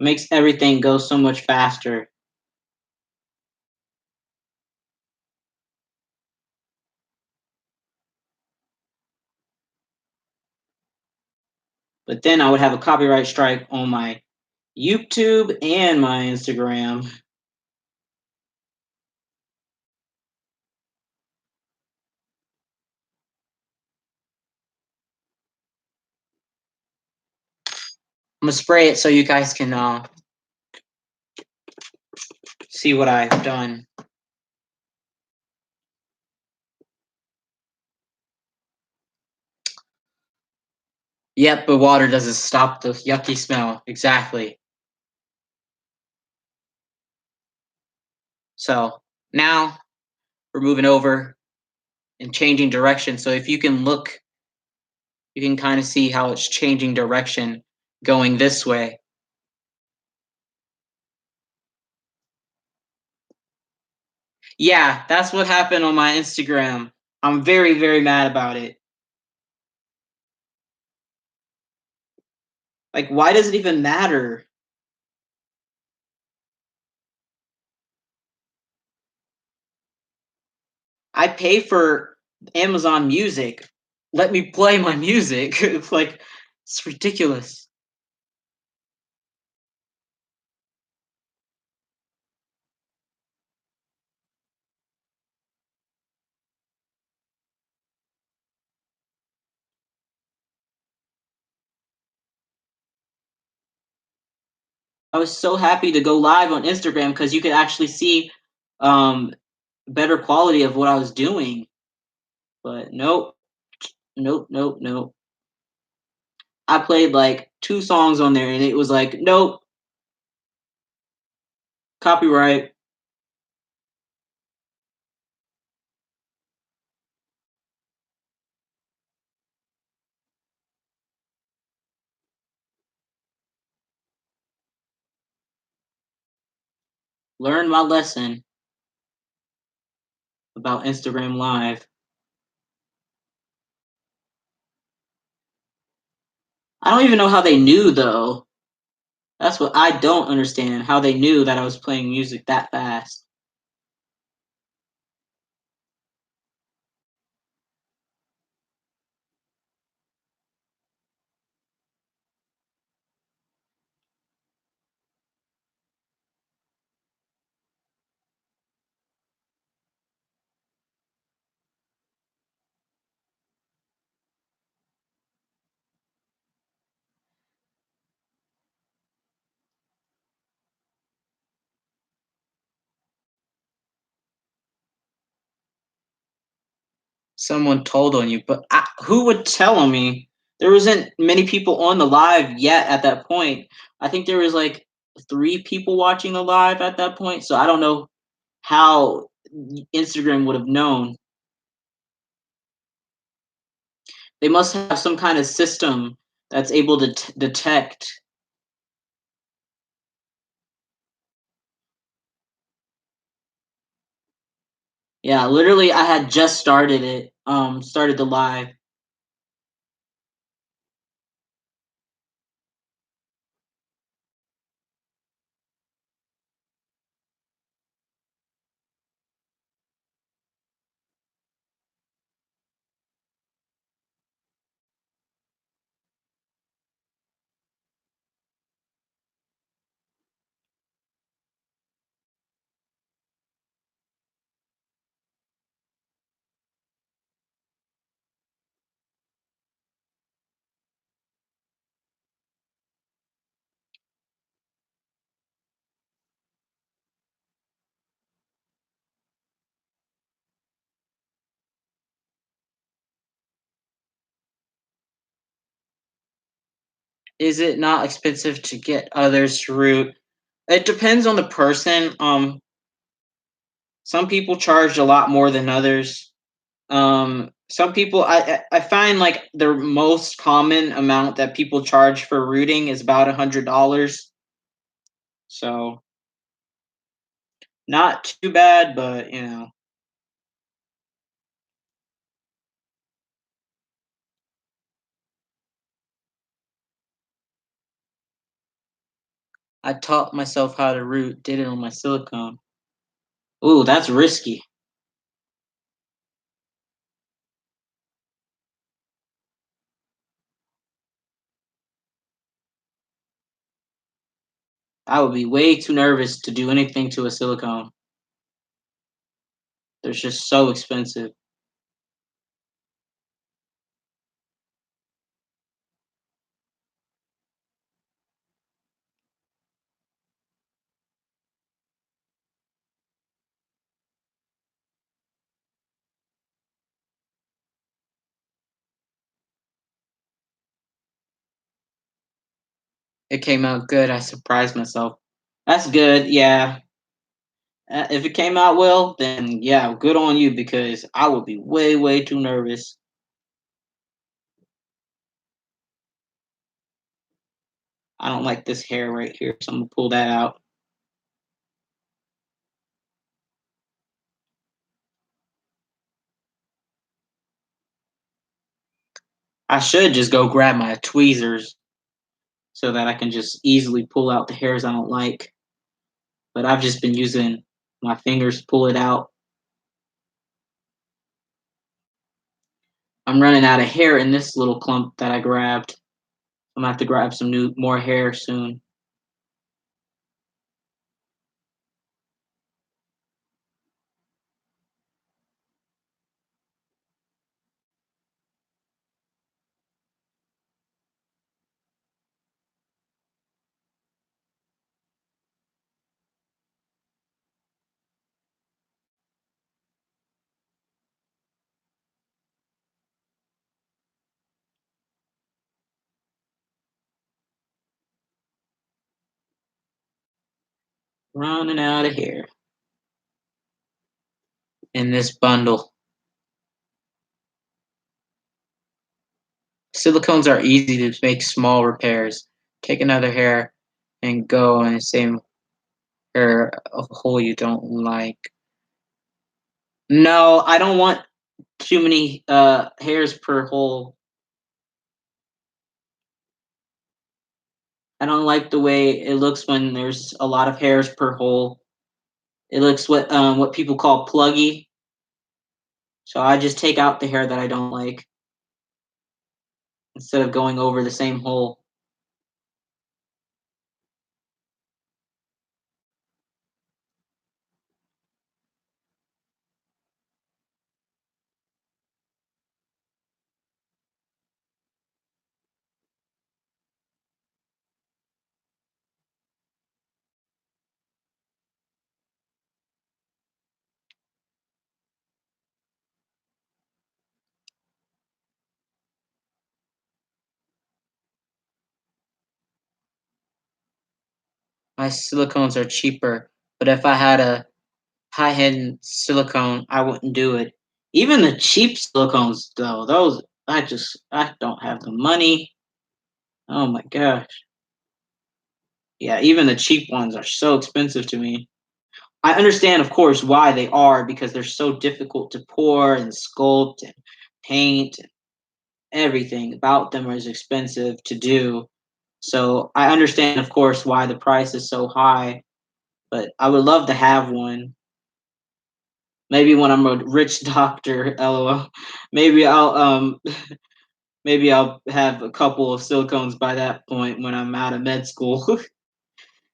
Makes everything go so much faster. But then I would have a copyright strike on my YouTube and my Instagram. I'm gonna spray it so you guys can see what I've done. Yep, but water doesn't stop the yucky smell. Exactly. So now we're moving over and changing direction. So if you can look, you can kind of see how it's changing direction going this way. Yeah, that's what happened on my Instagram. I'm very, very mad about it. Like, why does it even matter? I pay for Amazon Music. Let me play my music. It's like, it's ridiculous. I was so happy to go live on Instagram because you could actually see um, better quality of what I was doing. But nope, nope, nope, nope. I played like 2 songs on there and it was like, nope, copyright. Learn my lesson about Instagram Live. I don't even know how they knew though. That's what I don't understand. How they knew that I was playing music that fast. Someone told on you, but who would tell on me? There wasn't many people on the live yet at that point. I think there was like 3 people watching the live at that point, so I don't know how Instagram would have known. They must have some kind of system that's able to detect. Yeah, literally, I had just started it. Started the live. Is it not expensive to get others to root? It depends on the person. Some people charge a lot more than others. Some people, I find like the most common amount that people charge for rooting is about $100. So not too bad, but you know. I taught myself how to root, did it on my silicone. Ooh, that's risky. I would be way too nervous to do anything to a silicone. They're just so expensive. It came out good. I surprised myself. That's good. Yeah. If it came out well, then yeah, good on you because I would be way, way too nervous. I don't like this hair right here, so I'm gonna pull that out. I should just go grab my tweezers so that I can just easily pull out the hairs I don't like. But I've just been using my fingers to pull it out. I'm running out of hair in this little clump that I grabbed. I'm gonna have to grab some more hair soon. Running out of hair in this bundle. Silicones are easy to make small repairs. Take another hair and go in the same hair a hole you don't like. No, I don't want too many hairs per hole. I don't like the way it looks when there's a lot of hairs per hole. It looks what people call pluggy. So I just take out the hair that I don't like instead of going over the same hole. My silicones are cheaper, but if I had a high-end silicone, I wouldn't do it. Even the cheap silicones, though, those I don't have the money. Oh my gosh. Yeah, even the cheap ones are so expensive to me. I understand, of course, why they are because they're so difficult to pour and sculpt and paint. Everything about them is expensive to do. So I understand, of course, why the price is so high. But I would love to have one. Maybe when I'm a rich doctor, lol. Maybe I'll have a couple of silicones by that point when I'm out of med school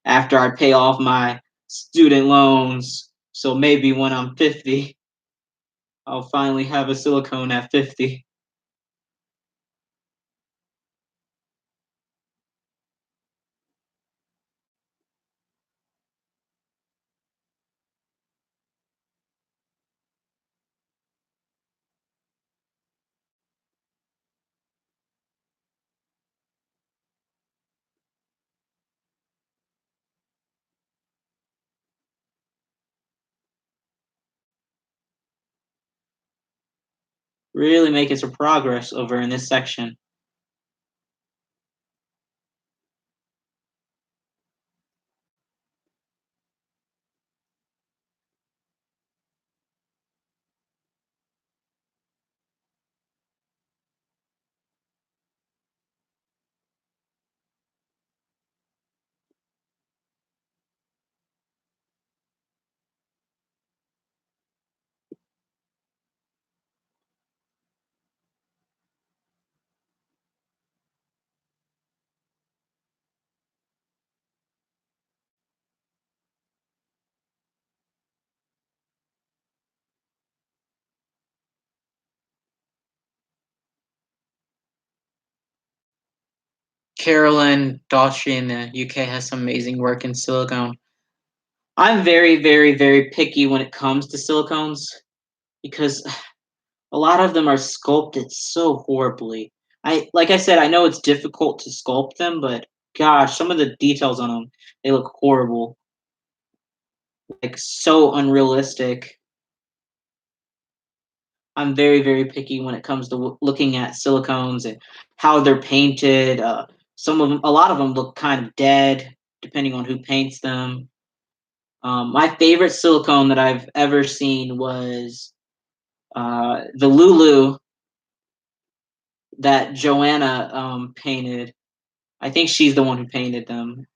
after I pay off my student loans. So maybe when I'm 50, I'll finally have a silicone at 50. Really making some progress over in this section. Carolyn Daughtry in the UK has some amazing work in silicone. I'm very, very, very picky when it comes to silicones because a lot of them are sculpted so horribly. Like I said, I know it's difficult to sculpt them, but gosh, some of the details on them, they look horrible, like so unrealistic. I'm very, very picky when it comes to looking at silicones and how they're painted. Some of them, a lot of them look kind of dead, depending on who paints them. My favorite silicone that I've ever seen was the Lulu that Joanna painted. I think she's the one who painted them.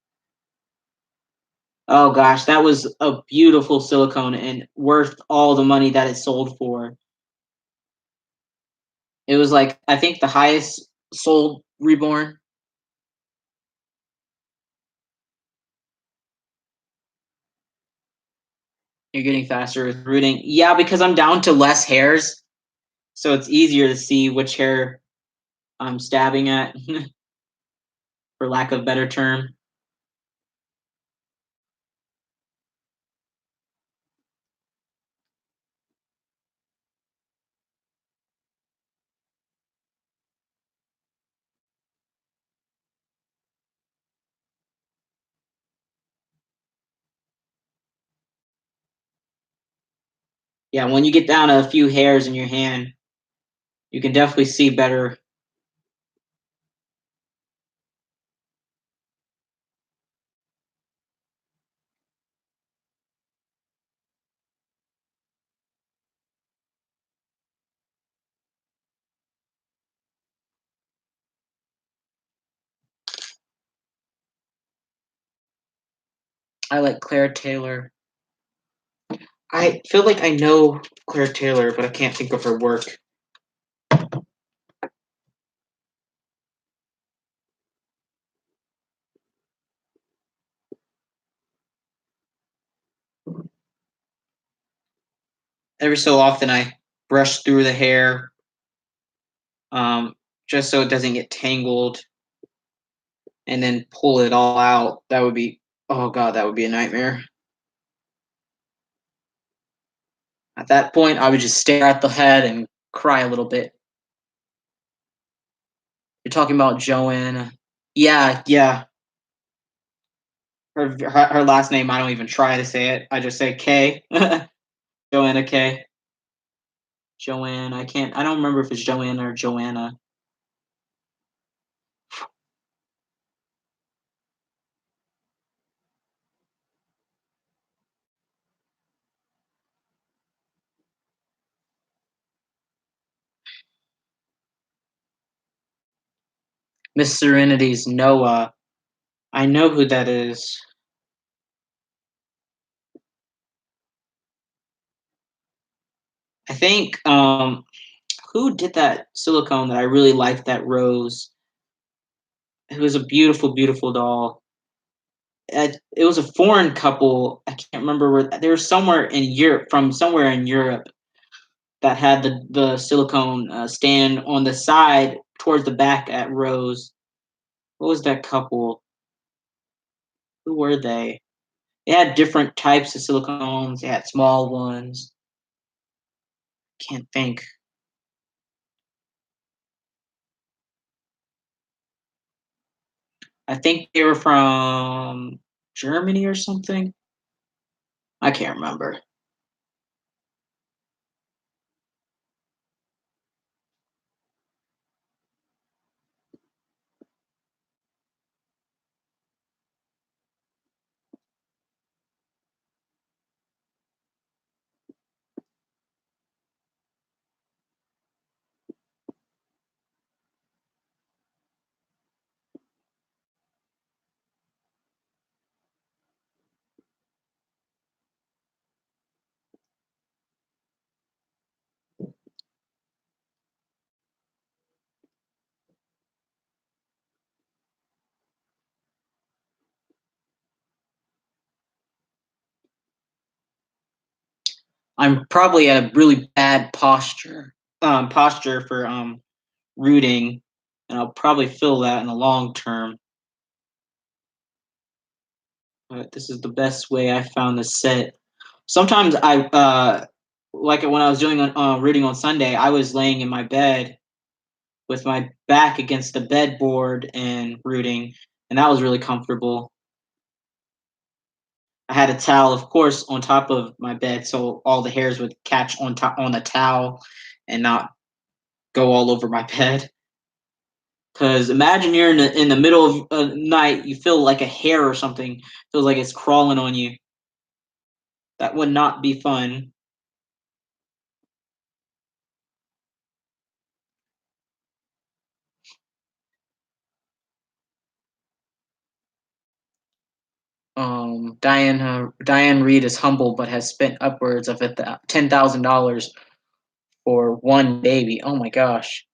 Oh gosh, that was a beautiful silicone and worth all the money that it sold for. It was like I think the highest sold Reborn. You're getting faster with rooting. Yeah, because I'm down to less hairs, so it's easier to see which hair I'm stabbing at, for lack of a better term. Yeah, when you get down to a few hairs in your hand, you can definitely see better. I like Claire Taylor. I feel like I know Claire Taylor, but I can't think of her work. Every so often, I brush through the hair, um, just so it doesn't get tangled, and then pull it all out. That would be, oh god, that would be a nightmare. At that point, I would just stare at the head and cry a little bit. You're talking about Joanna. Yeah, yeah. Her last name, I don't even try to say it. I just say K. Joanna K. Joanne. I don't remember if it's Joanna or Joanna. Miss Serenity's Noah. I know who that is. I think who did that silicone that I really liked, that rose. It was a beautiful, beautiful doll. It was a foreign couple. I can't remember where they were, somewhere in Europe, from somewhere in Europe, that had the silicone stand on the side towards the back at Rose. What was that couple? Who were they? They had different types of silicones. They had small ones. Can't think. I think they were from Germany or something. I can't remember. I'm probably at a really bad posture for rooting. and I'll probably feel that in the long term. But this is the best way I found to set. Sometimes like when I was doing reading on Sunday, I was laying in my bed with my back against the bedboard and rooting, and that was really comfortable. I had a towel, of course, on top of my bed, so all the hairs would catch on top on the towel and not go all over my bed. Because imagine you're in the middle of night, you feel like a hair or something feels like it's crawling on you. That would not be fun. Diane Reed is humble, but has spent upwards of $10,000 for one baby. Oh my gosh,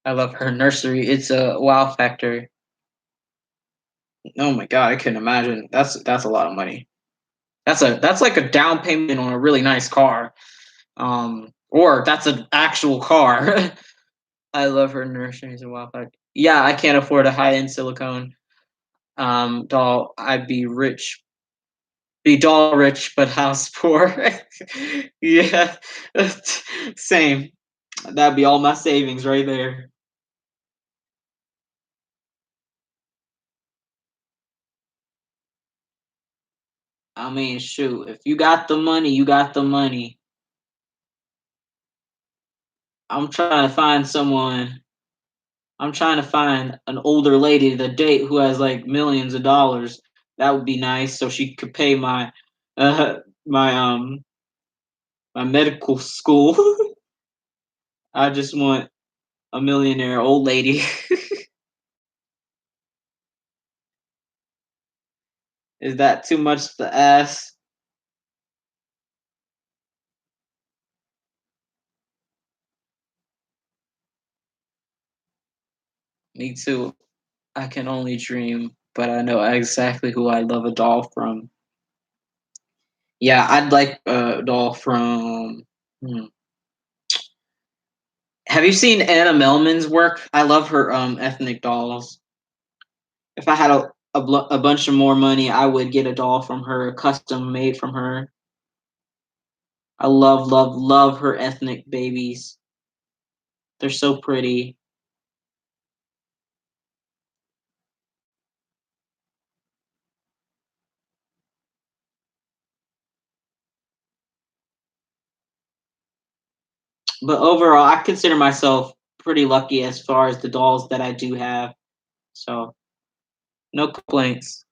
I love her nursery. It's a wow factor. Oh my god, I couldn't imagine. That's a lot of money. That's like a down payment on a really nice car. Or that's an actual car. I love her nursery. It's a wow factor. Yeah, I can't afford a high end silicone doll. I'd be doll rich but house poor. Yeah, same. That'd be all my savings right there. I mean, shoot, if you got the money, you got the money. I'm trying to find someone. I'm trying to find an older lady to date who has like millions of dollars. That would be nice, so she could pay uh, my my medical school. I just want a millionaire old lady. Is that too much to ask? Me too. I can only dream, but I know exactly who I love a doll from. Yeah, I'd like a doll from. Hmm. Have you seen Anna Melman's work? I love her ethnic dolls. If I had a bunch of more money, I would get a doll from her, custom made from her. I love, love, love her ethnic babies. They're so pretty. But overall, I consider myself pretty lucky as far as the dolls that I do have. So no complaints.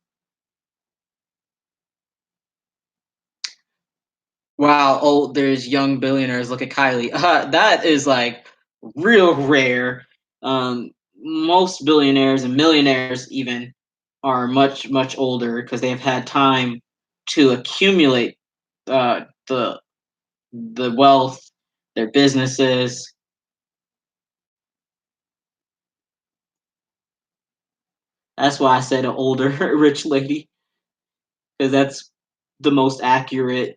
Wow. Oh, there's young billionaires. Look at Kylie. That is like real rare. Most billionaires and millionaires even are much much older because they have had time to accumulate the wealth, their businesses. That's why I said an older rich lady because that's the most accurate.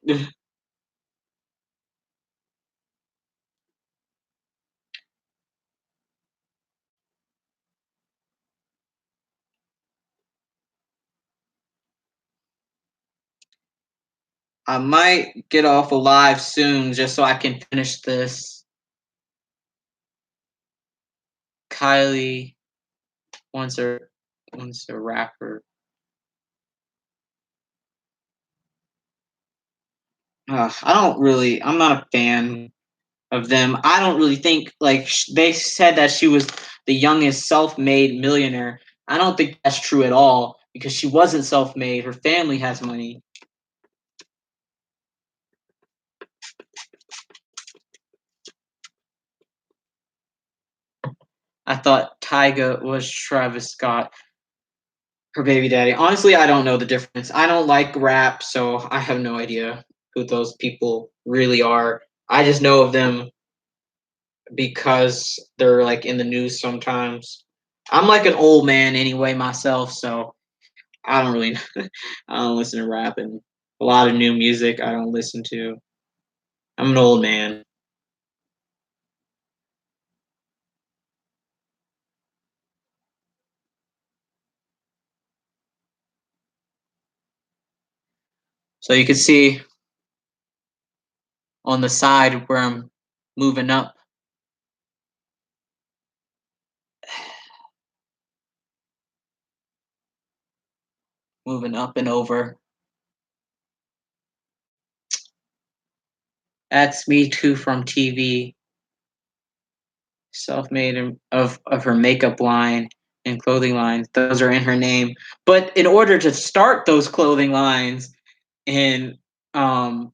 I might get off alive soon just so I can finish this. Kylie wants a rapper. I don't really. I'm not a fan of them. I don't really think like they said that she was the youngest self-made millionaire. I don't think that's true at all because she wasn't self-made. Her family has money. I thought Tyga was Travis Scott, her baby daddy. Honestly, I don't know the difference. I don't like rap, so I have no idea who those people really are. I just know of them because they're like in the news sometimes. I'm like an old man anyway myself, so I don't really I don't listen to rap and a lot of new music I don't listen to. I'm an old man. So you can see on the side where I'm moving up, moving up and over. That's me too from TV, self-made of her makeup line and clothing lines. Those are in her name. But in order to start those clothing lines and um,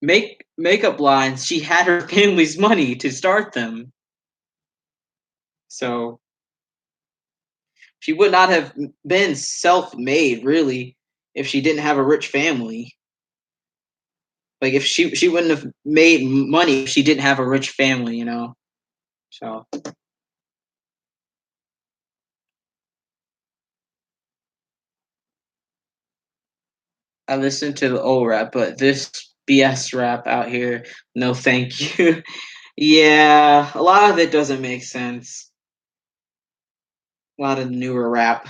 makeup lines, she had her family's money to start them. So she would not have been self-made really if she didn't have a rich family. Like if she wouldn't have made money if she didn't have a rich family, you know. So I listen to the old rap, but this BS rap out here, no thank you. Yeah, a lot of it doesn't make sense. A lot of newer rap.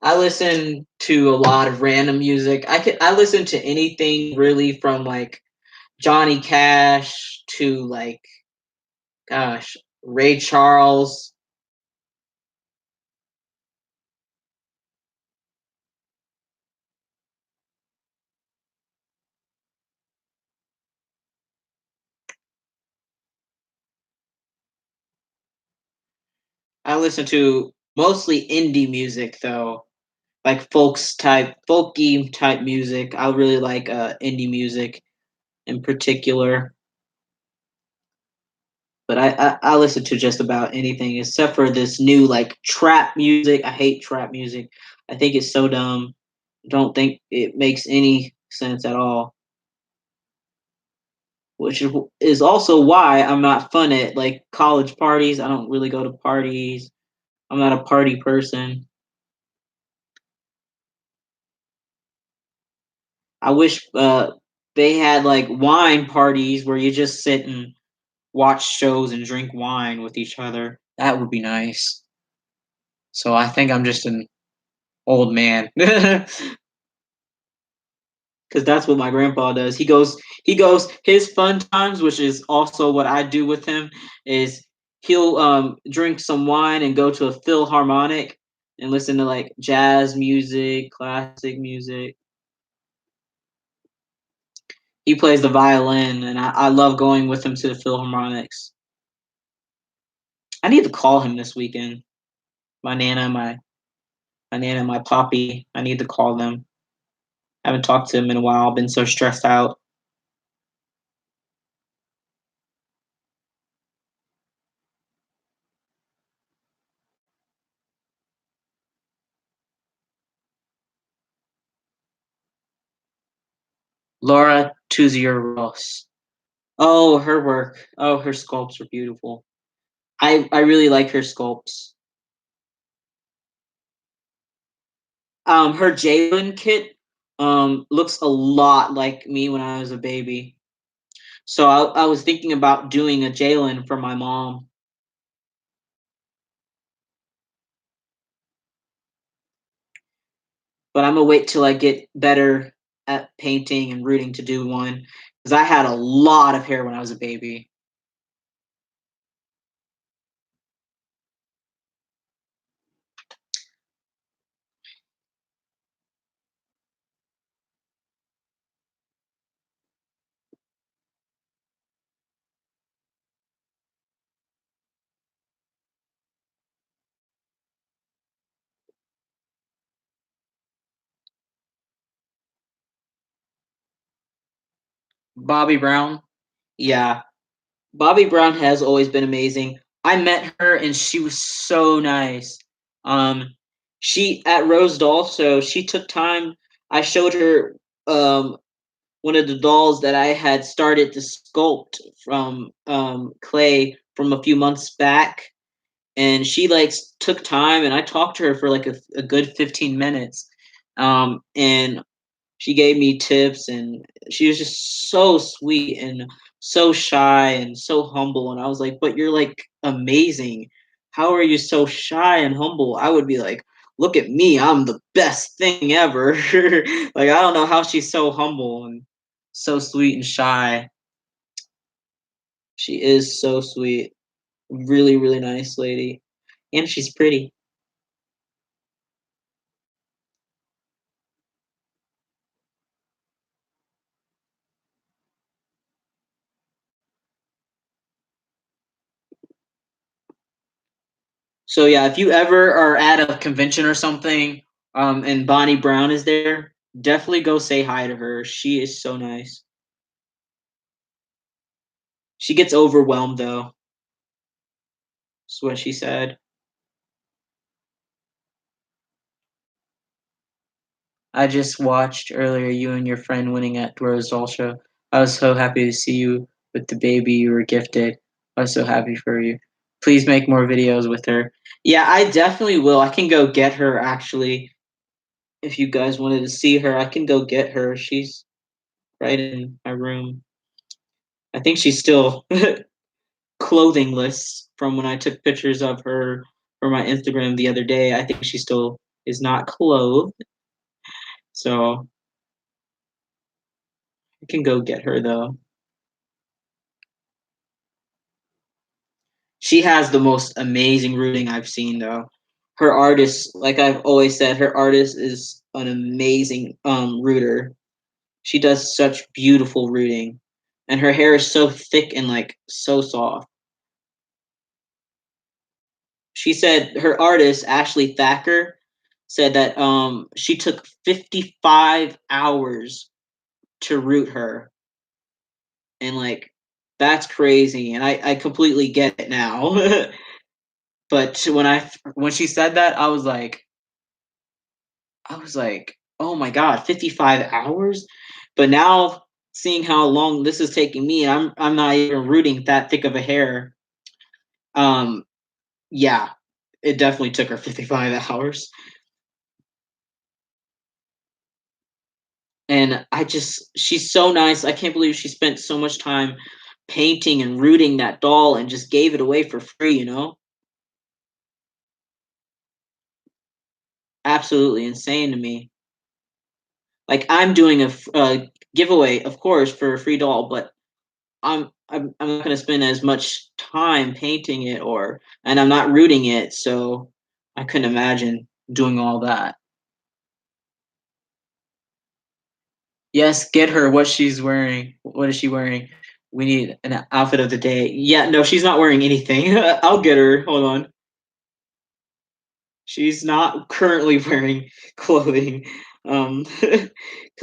I listen to a lot of random music. I listen to anything really from like Johnny Cash to like gosh, Ray Charles. I listen to mostly indie music though, like folky type music. I really like indie music in particular. But I listen to just about anything except for this new like trap music. I hate trap music. I think it's so dumb. Don't think it makes any sense at all. Which is also why I'm not fun at like college parties. I don't really go to parties. I'm not a party person. I wish they had like wine parties where you just sit and watch shows and drink wine with each other. That would be nice. So I think I'm just an old man. Because that's what my grandpa does. He goes his fun times, which is also what I do with him, is he'll drink some wine and go to a philharmonic and listen to like jazz music, classic music. He plays the violin, and I love going with him to the philharmonics. I need to call him this weekend. My nana, my nana, and my poppy. I need to call them. I haven't talked to him in a while. I've been so stressed out. Laura Tuzier Ross. Oh, her work. Oh, her sculpts are beautiful. I really like her sculpts. Her Jalen kit looks a lot like me when I was a baby. So I was thinking about doing a Jalen for my mom, but I'm gonna wait till I get better at painting and rooting to do one because I had a lot of hair when I was a baby. Bobby Brown, yeah, Bobby Brown has always been amazing. I met her and she was so nice. Um, she at Rose Doll, so she took time. I showed her one of the dolls that I had started to sculpt from clay from a few months back, and she like took time, and I talked to her for like a good 15 minutes, and she gave me tips, and she was just so sweet and so shy and so humble, and I was like, but you're like amazing. How are you so shy and humble? I would be like, look at me, I'm the best thing ever. Like I don't know how she's so humble and so sweet and shy. She is so sweet. Really, really nice lady. And she's pretty. So yeah, if you ever are at a convention or something, and Bonnie Brown is there, definitely go say hi to her. She is so nice. She gets overwhelmed though, is what she said. I just watched earlier you and your friend winning at Rose Doll Show. I was so happy to see you with the baby you were gifted. I was so happy for you. Please make more videos with her. Yeah, I definitely will. I can go get her actually. If you guys wanted to see her, I can go get her. She's right in my room. I think she's still clothingless from when I took pictures of her for my Instagram the other day. I think she still is not clothed. So I can go get her though. She has the most amazing rooting I've seen though. Her artist, like I've always said, her artist is an amazing rooter. She does such beautiful rooting. And her hair is so thick and like so soft. She said her artist, Ashley Thacker, said that she took 55 hours to root her. And like that's crazy. And I completely get it now. But when she said that, I was like, oh my god, 55 hours. But now seeing how long this is taking me, I'm not even rooting that thick of a hair. Um, yeah, it definitely took her 55 hours. And she's so nice. I can't believe she spent so much time painting and rooting that doll and just gave it away for free, you know? Absolutely insane to me. Like I'm doing a giveaway, of course, for a free doll, but I'm not going to spend as much time painting it and I'm not rooting it, so I couldn't imagine doing all that. Yes, get her what she's wearing. What is she wearing? We need an outfit of the day. Yeah, no, she's not wearing anything. I'll get her. Hold on. She's not currently wearing clothing. Because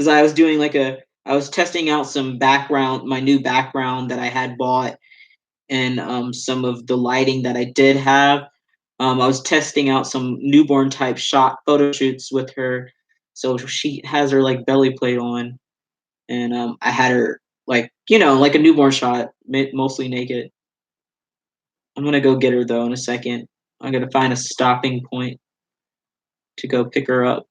I was testing out my new background that I had bought, and some of the lighting that I did have. I was testing out some newborn type shot photo shoots with her, so she has her like belly plate on, and I had her like like a newborn shot, mostly naked. I'm gonna go get her though in a second. I'm gonna find a stopping point to go pick her up.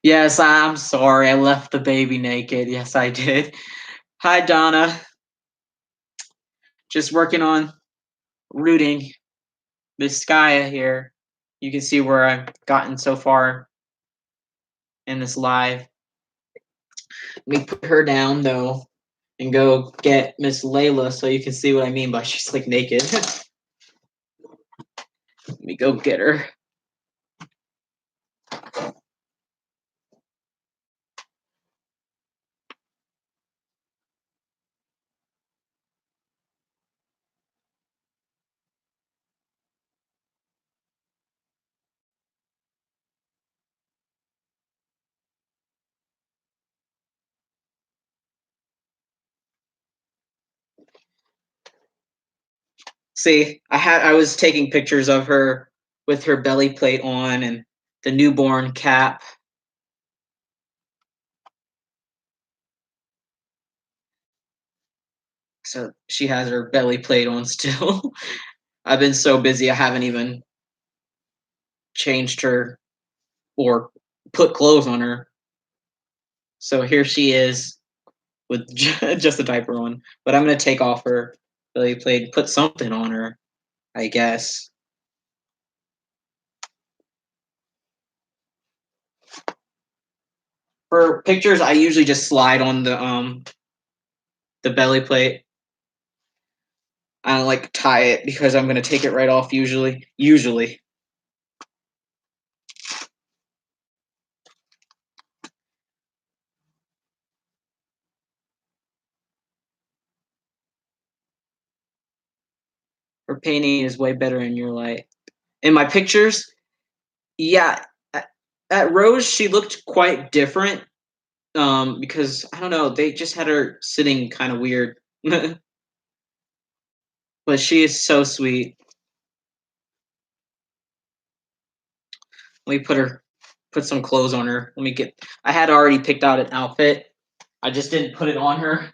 Yes, I'm sorry. I left the baby naked. Yes, I did. Hi, Donna. Just working on rooting Miss Skya here. You can see where I've gotten so far in this live. Let me put her down though and go get Miss Layla so you can see what I mean by she's like naked. Let me go get her. See, I was taking pictures of her with her belly plate on and the newborn cap. So she has her belly plate on still. I've been so busy I haven't even changed her or put clothes on her. So here she is with just a diaper on. But I'm gonna take off her belly plate, put something on her, I guess. For pictures, I usually just slide on the belly plate. I don't like tie it because I'm gonna take it right off usually. Usually. Her painting is way better in your light. In my pictures, yeah, at Rose she looked quite different. Because I don't know, they just had her sitting kind of weird. But she is so sweet. Let me put some clothes on her. Let me get. I had already picked out an outfit. I just didn't put it on her.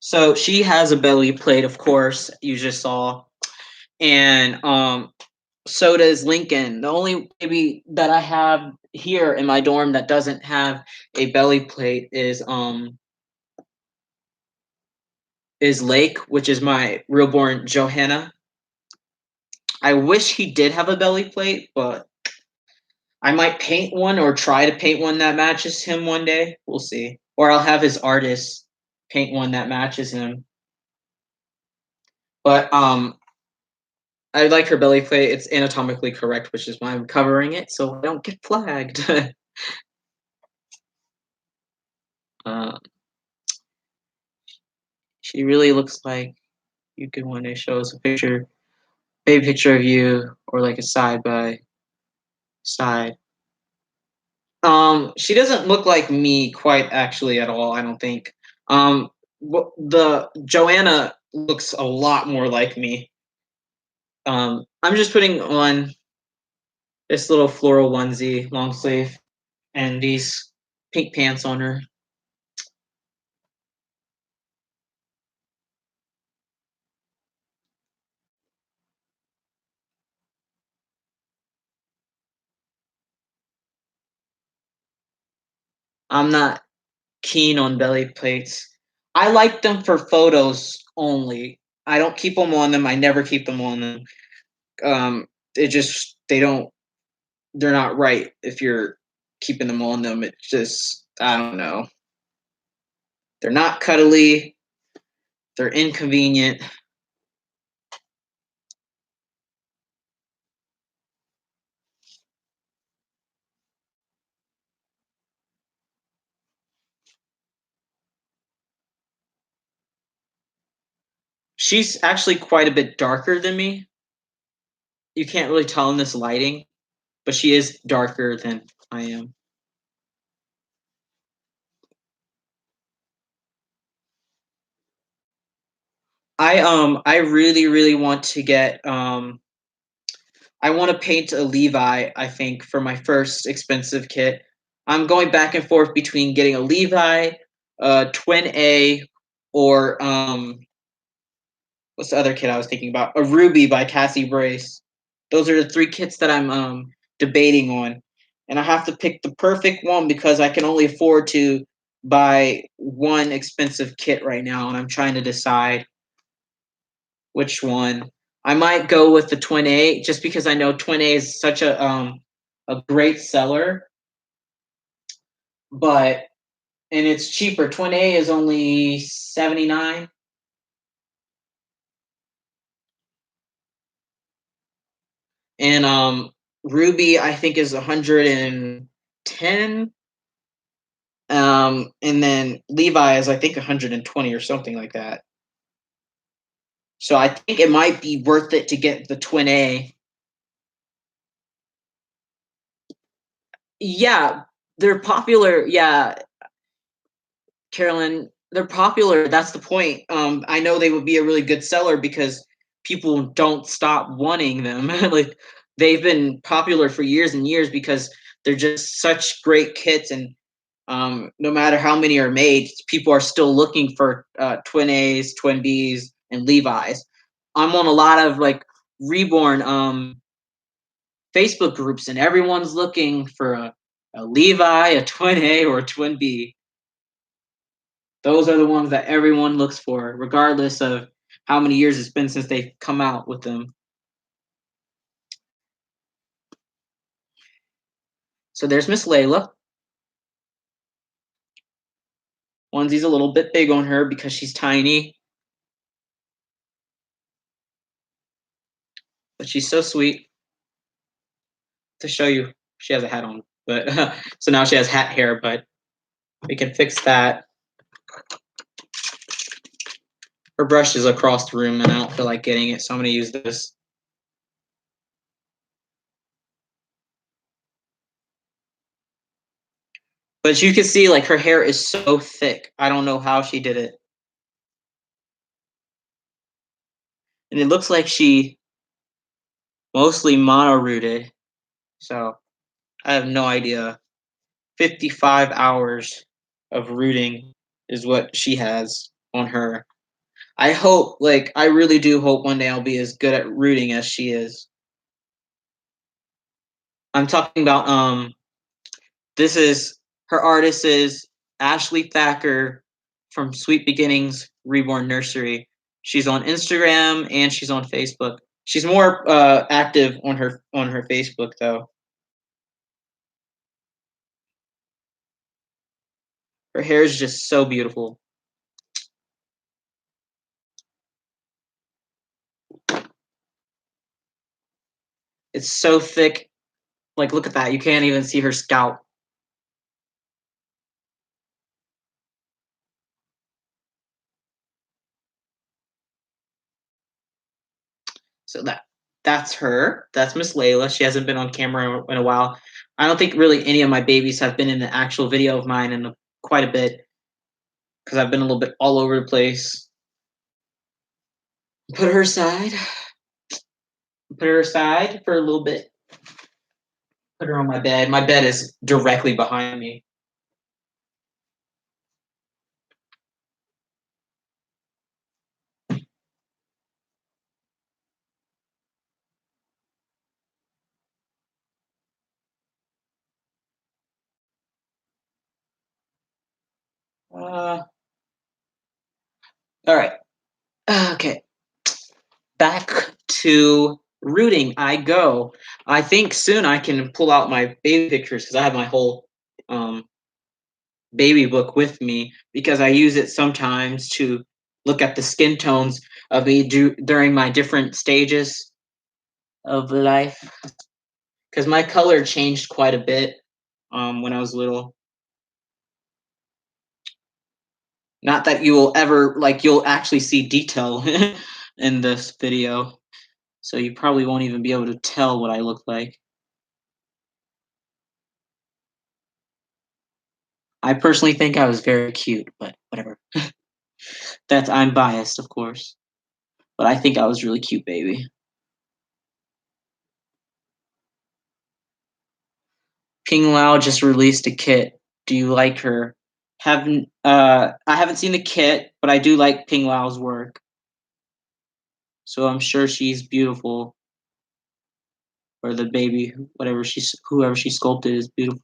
So she has a belly plate, of course, you just saw, and so does Lincoln. The only baby that I have here in my dorm that doesn't have a belly plate is Lake, which is my reborn Johanna. I wish he did have a belly plate, but I might paint one or try to paint one that matches him one day. We'll see. Or I'll have his artist paint one that matches him. But I like her belly plate. It's anatomically correct, which is why I'm covering it so I don't get flagged. uh, she really looks like you could one day show us a picture, baby picture of you, or like a side by side. She doesn't look like me quite actually at all. I don't think. The Joanna looks a lot more like me. I'm just putting on this little floral onesie, long sleeve, and these pink pants on her. I'm not keen on belly plates. I like them for photos only. I don't keep them on them. I never keep them on them. It just they don't. They're not right if you're keeping them on them. It's just I don't know. They're not cuddly. They're inconvenient. She's actually quite a bit darker than me. You can't really tell in this lighting, but she is darker than I am. I really want to get I want to paint a Levi, I think, for my first expensive kit. I'm going back and forth between getting a Levi, Twin A, or what's the other kit I was thinking about? A Ruby by Cassie Brace. Those are the three kits that I'm debating on. And I have to pick the perfect one because I can only afford to buy one expensive kit right now, and I'm trying to decide which one. I might go with the Twin A just because I know Twin A is such a great seller, but and it's cheaper. Twin A is only 79, and Ruby I think is 110. And then Levi is I think 120 or something like that. So I think it might be worth it to get the Twin A. Yeah, they're popular. Yeah, Carolyn, they're popular. That's the point. I know they would be a really good seller because people don't stop wanting them. Like they've been popular for years and years because they're just such great kits, and no matter how many are made, people are still looking for twin A's, twin B's, and Levi's. I'm on a lot of like Reborn Facebook groups, and everyone's looking for a Levi, a twin A, or a twin B. Those are the ones that everyone looks for, regardless of how many years it's been since they've come out with them. So there's Miss Layla. Onesie's a little bit big on her because she's tiny, but she's so sweet. To show you, she has a hat on, but so now she has hat hair, but we can fix that. Her brush is across the room, and I don't feel like getting it, so I'm gonna use this. But you can see, like, her hair is so thick. I don't know how she did it. And it looks like she mostly mono-rooted, so I have no idea. 55 hours of rooting is what she has on her. I hope, like, I really do hope one day I'll be as good at rooting as she is. I'm talking about, this is, her artist is Ashley Thacker from Sweet Beginnings Reborn Nursery. She's on Instagram and she's on Facebook. She's more active on her Facebook though. Her hair is just so beautiful. It's so thick. Like, look at that. You can't even see her scalp. So that's her. That's Miss Layla. She hasn't been on camera in a while. I don't think really any of my babies have been in the actual video of mine in quite a bit because I've been a little bit all over the place. Put her aside. Put her aside for a little bit. Put her on my bed. My bed is directly behind me. All right. Okay. Back to rooting. I go. I think soon I can pull out my baby pictures because I have my whole um, baby book with me because I use it sometimes to look at the skin tones of me during my different stages of life. Because my color changed quite a bit when I was little. Not that you will ever, like, you'll actually see detail in this video. So you probably won't even be able to tell what I look like. I personally think I was very cute, but whatever. I'm biased, of course. But I think I was really cute, baby. Ping Lao just released a kit. Do you like her? Haven't I haven't seen the kit, but I do like Ping Lao's work. So I'm sure she's beautiful. Or the baby, whoever she sculpted is beautiful.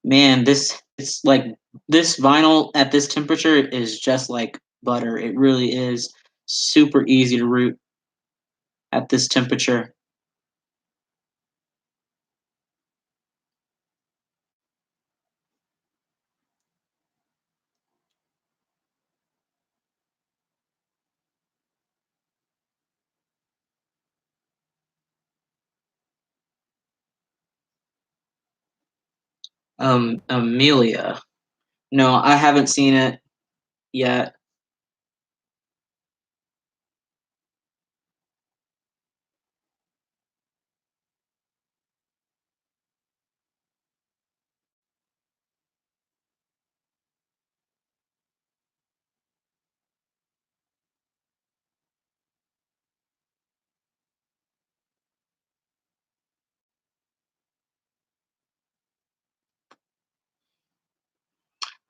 Man, this it's like this vinyl at this temperature is just like butter. It really is super easy to root at this temperature. Amelia. No, I haven't seen it yet.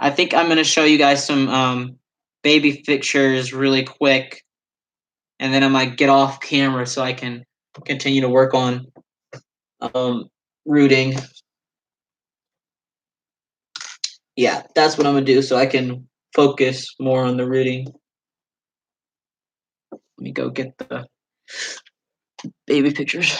I think I'm gonna show you guys some baby pictures really quick, and then I might get off camera so I can continue to work on um, rooting. Yeah, that's what I'm gonna do so I can focus more on the rooting. Let me go get the baby pictures.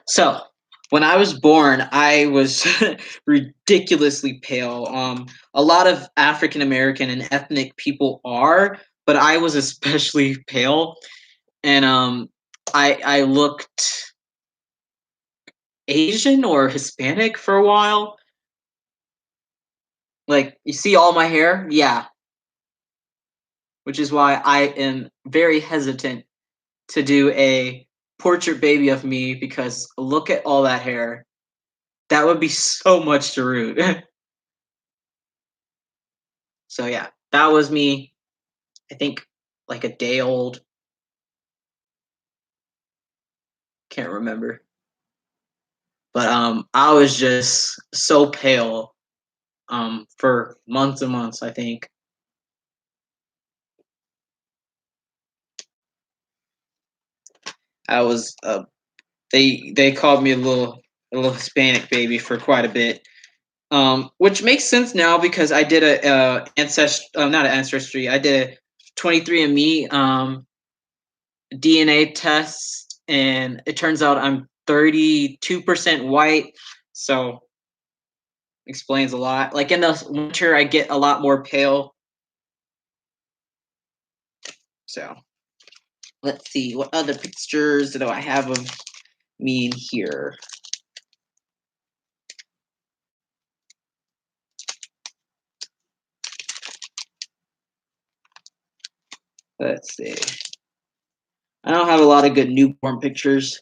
So, when I was born, I was ridiculously pale. A lot of African American and ethnic people are, but I was especially pale, and I looked Asian or Hispanic for a while. Like you see all my hair, yeah, which is why I am very hesitant to do a portrait baby of me because look at all that hair. That would be so much to root. So yeah, that was me. I think like a day old. Can't remember. But I was just so pale for months and months, I think. I was they called me a little Hispanic baby for quite a bit. Which makes sense now because I did a ancestry, not an ancestry. I did a 23andMe DNA test, and it turns out I'm 32% white. So explains a lot. Like in the winter, I get a lot more pale. So let's see, what other pictures do I have of me in here? Let's see. I don't have a lot of good newborn pictures.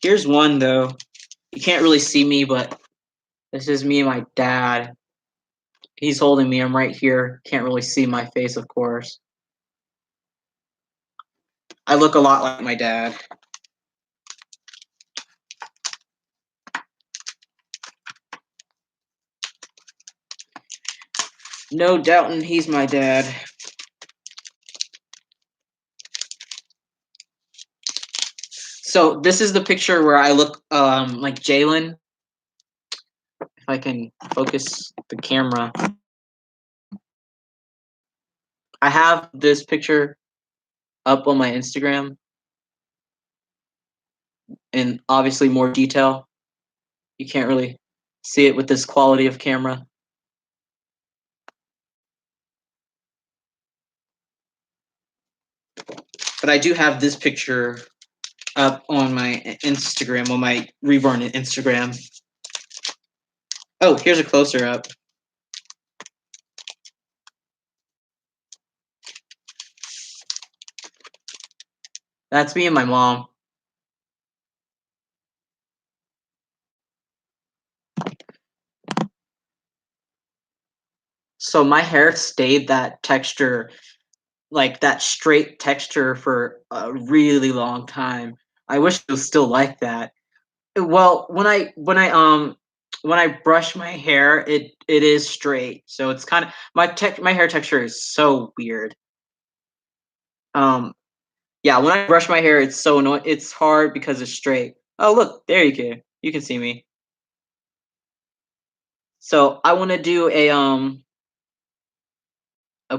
Here's one though. You can't really see me, but this is me and my dad. He's holding me. I'm right here. Can't really see my face, of course. I look a lot like my dad. No doubting he's my dad. So this is the picture where I look like Jalen. If I can focus the camera. I have this picture up on my Instagram in obviously more detail. You can't really see it with this quality of camera. But I do have this picture up on my Instagram, on my Reborn Instagram. Oh, here's a closer up. That's me and my mom. So my hair stayed that texture, like that straight texture for a really long time. I wish it was still like that. Well, when I brush my hair, it is straight. So it's kind of my hair texture is so weird. Um yeah, when I brush my hair, it's so annoying. It's hard because it's straight. Oh, look, there you can. You can see me. So I want to do a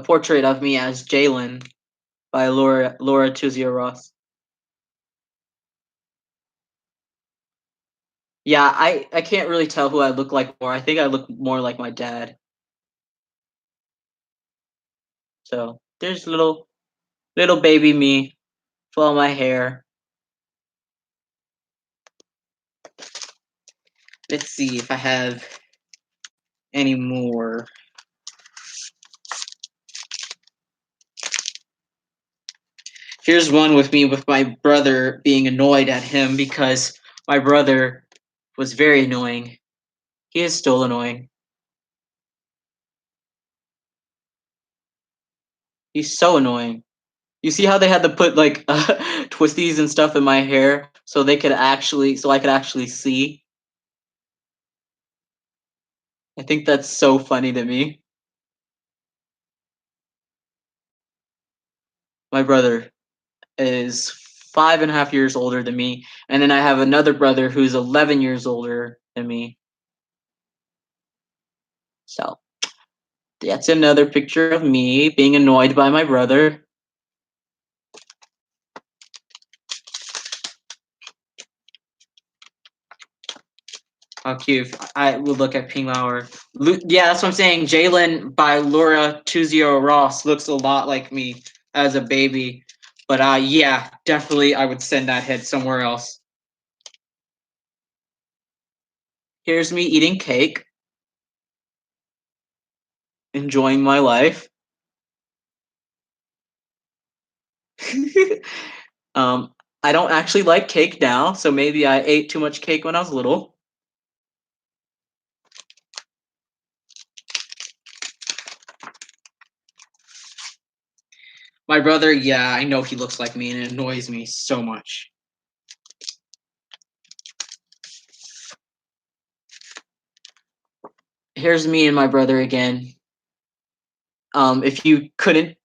portrait of me as Jalen by Laura Tuzio Ross. Yeah, I can't really tell who I look like more. I think I look more like my dad. So there's little baby me, full of my hair. Let's see if I have any more. Here's one with me with my brother being annoyed at him because my brother was very annoying. He is still annoying. He's so annoying. You see how they had to put like twisties and stuff in my hair so I could actually see? I think that's so funny to me. My brother is 5.5 years older than me, and then I have another brother who's 11 years older than me. So that's another picture of me being annoyed by my brother. How cute. I would look at Pink Hour. Yeah, that's what I'm saying. Jalen by Laura Tuzio Ross looks a lot like me as a baby. But yeah, definitely I would send that head somewhere else. Here's me eating cake, enjoying my life. um, I don't actually like cake now, so maybe I ate too much cake when I was little. My brother, yeah, I know he looks like me and it annoys me so much. Here's me and my brother again. If you couldn't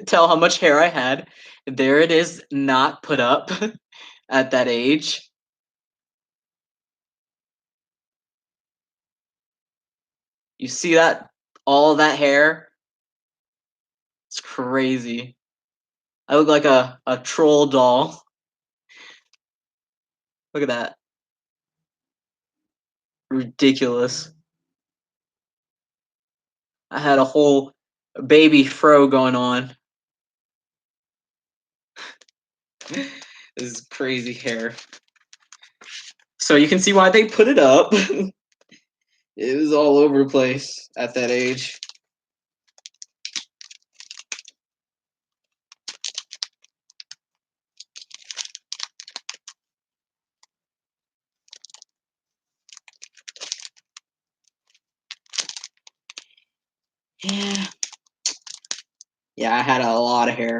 tell how much hair I had, there it is, not put up at that age. You see that? All that hair? It's crazy. I look like a troll doll. Look at that. Ridiculous. I had a whole baby fro going on. This is crazy hair. So you can see why they put it up. It was all over the place at that age. Yeah. Yeah, I had a lot of hair.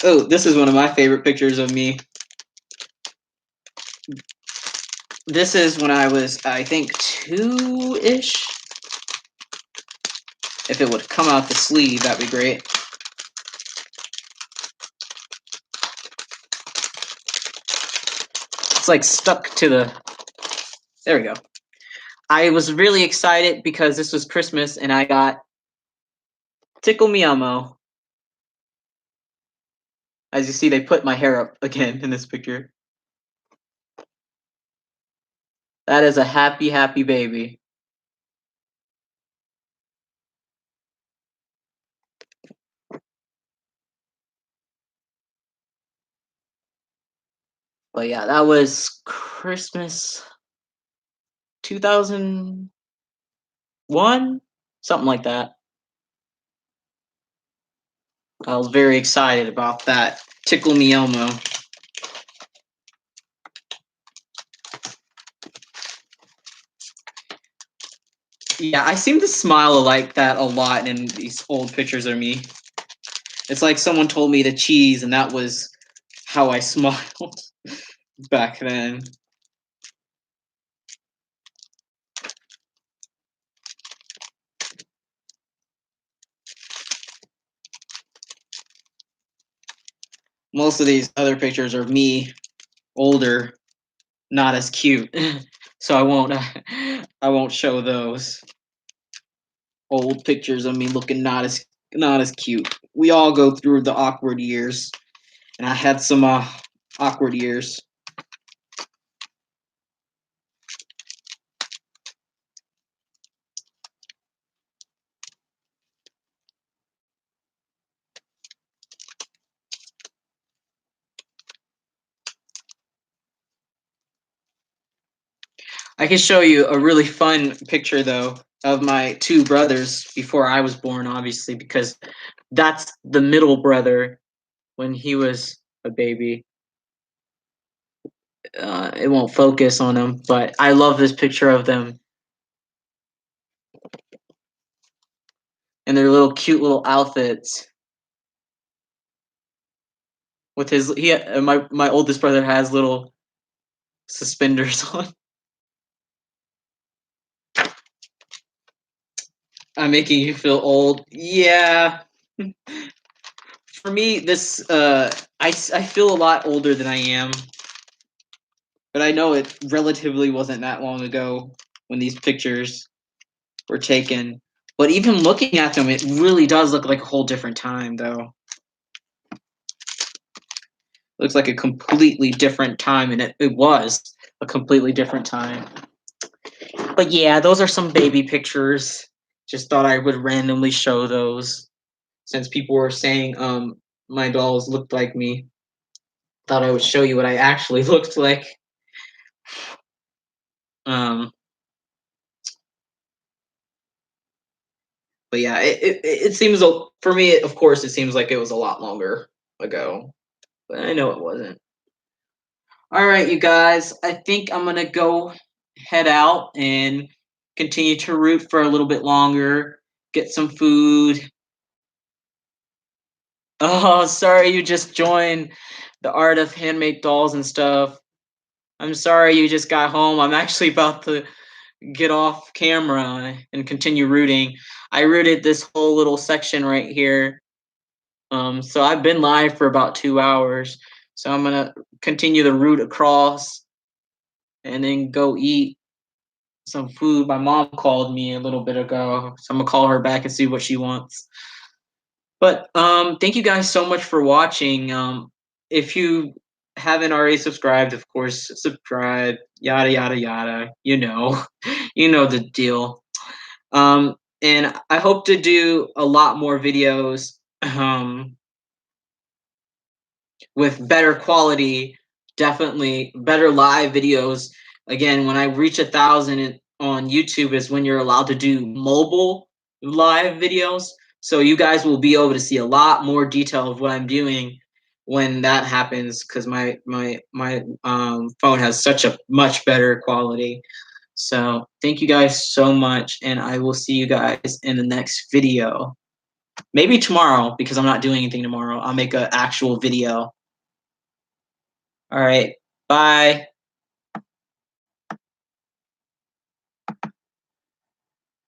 Oh, this is one of my favorite pictures of me. This is when I was, I think, 2-ish. If it would come out the sleeve, that'd be great. It's like stuck to the. There we go. I was really excited because this was Christmas and I got Tickle Me Elmo. As you see, they put my hair up again in this picture. That is a happy, happy baby. But yeah, that was Christmas 2001, something like that. I was very excited about that. Tickle Me Elmo. Yeah, I seem to smile like that a lot in these old pictures of me. It's like someone told me to cheese, and that was how I smiled back then. Most of these other pictures are me older, not as cute. So I won't show those old pictures of me looking not as cute. We all go through the awkward years, and I had some awkward years. I can show you a really fun picture though of my two brothers before I was born, obviously, because that's the middle brother when he was a baby. It won't focus on him, but I love this picture of them in their little cute little outfits. With his, my oldest brother has little suspenders on. I'm making you feel old. Yeah. For me, this I feel a lot older than I am, but I know it relatively wasn't that long ago when these pictures were taken. But even looking at them, it really does look like a whole different time, though. Looks like a completely different time, and it was a completely different time. But yeah, those are some baby pictures. Just thought I would randomly show those since people were saying my dolls looked like me. Thought I would show you what I actually looked like. Um, but yeah, it seems, for me, of course, it seems like it was a lot longer ago, but I know it wasn't. All right, you guys, I think I'm gonna go head out and continue to root for a little bit longer, get some food. Oh, sorry you just joined the art of handmade dolls and stuff. I'm sorry you just got home. I'm actually about to get off camera and continue rooting. I rooted this whole little section right here. So I've been live for about 2 hours. So I'm gonna continue the route across and then go eat some food. My mom called me a little bit ago, so I'm gonna call her back and see what she wants. But thank you guys so much for watching. If you haven't already subscribed, of course, subscribe. Yada yada yada. You know, you know the deal. And I hope to do a lot more videos with better quality, definitely better live videos. Again, when I reach 1,000 on YouTube is when you're allowed to do mobile live videos. So you guys will be able to see a lot more detail of what I'm doing when that happens, because my phone has such a much better quality. So thank you guys so much, and I will see you guys in the next video. Maybe tomorrow, because I'm not doing anything tomorrow. I'll make an actual video. All right. Bye.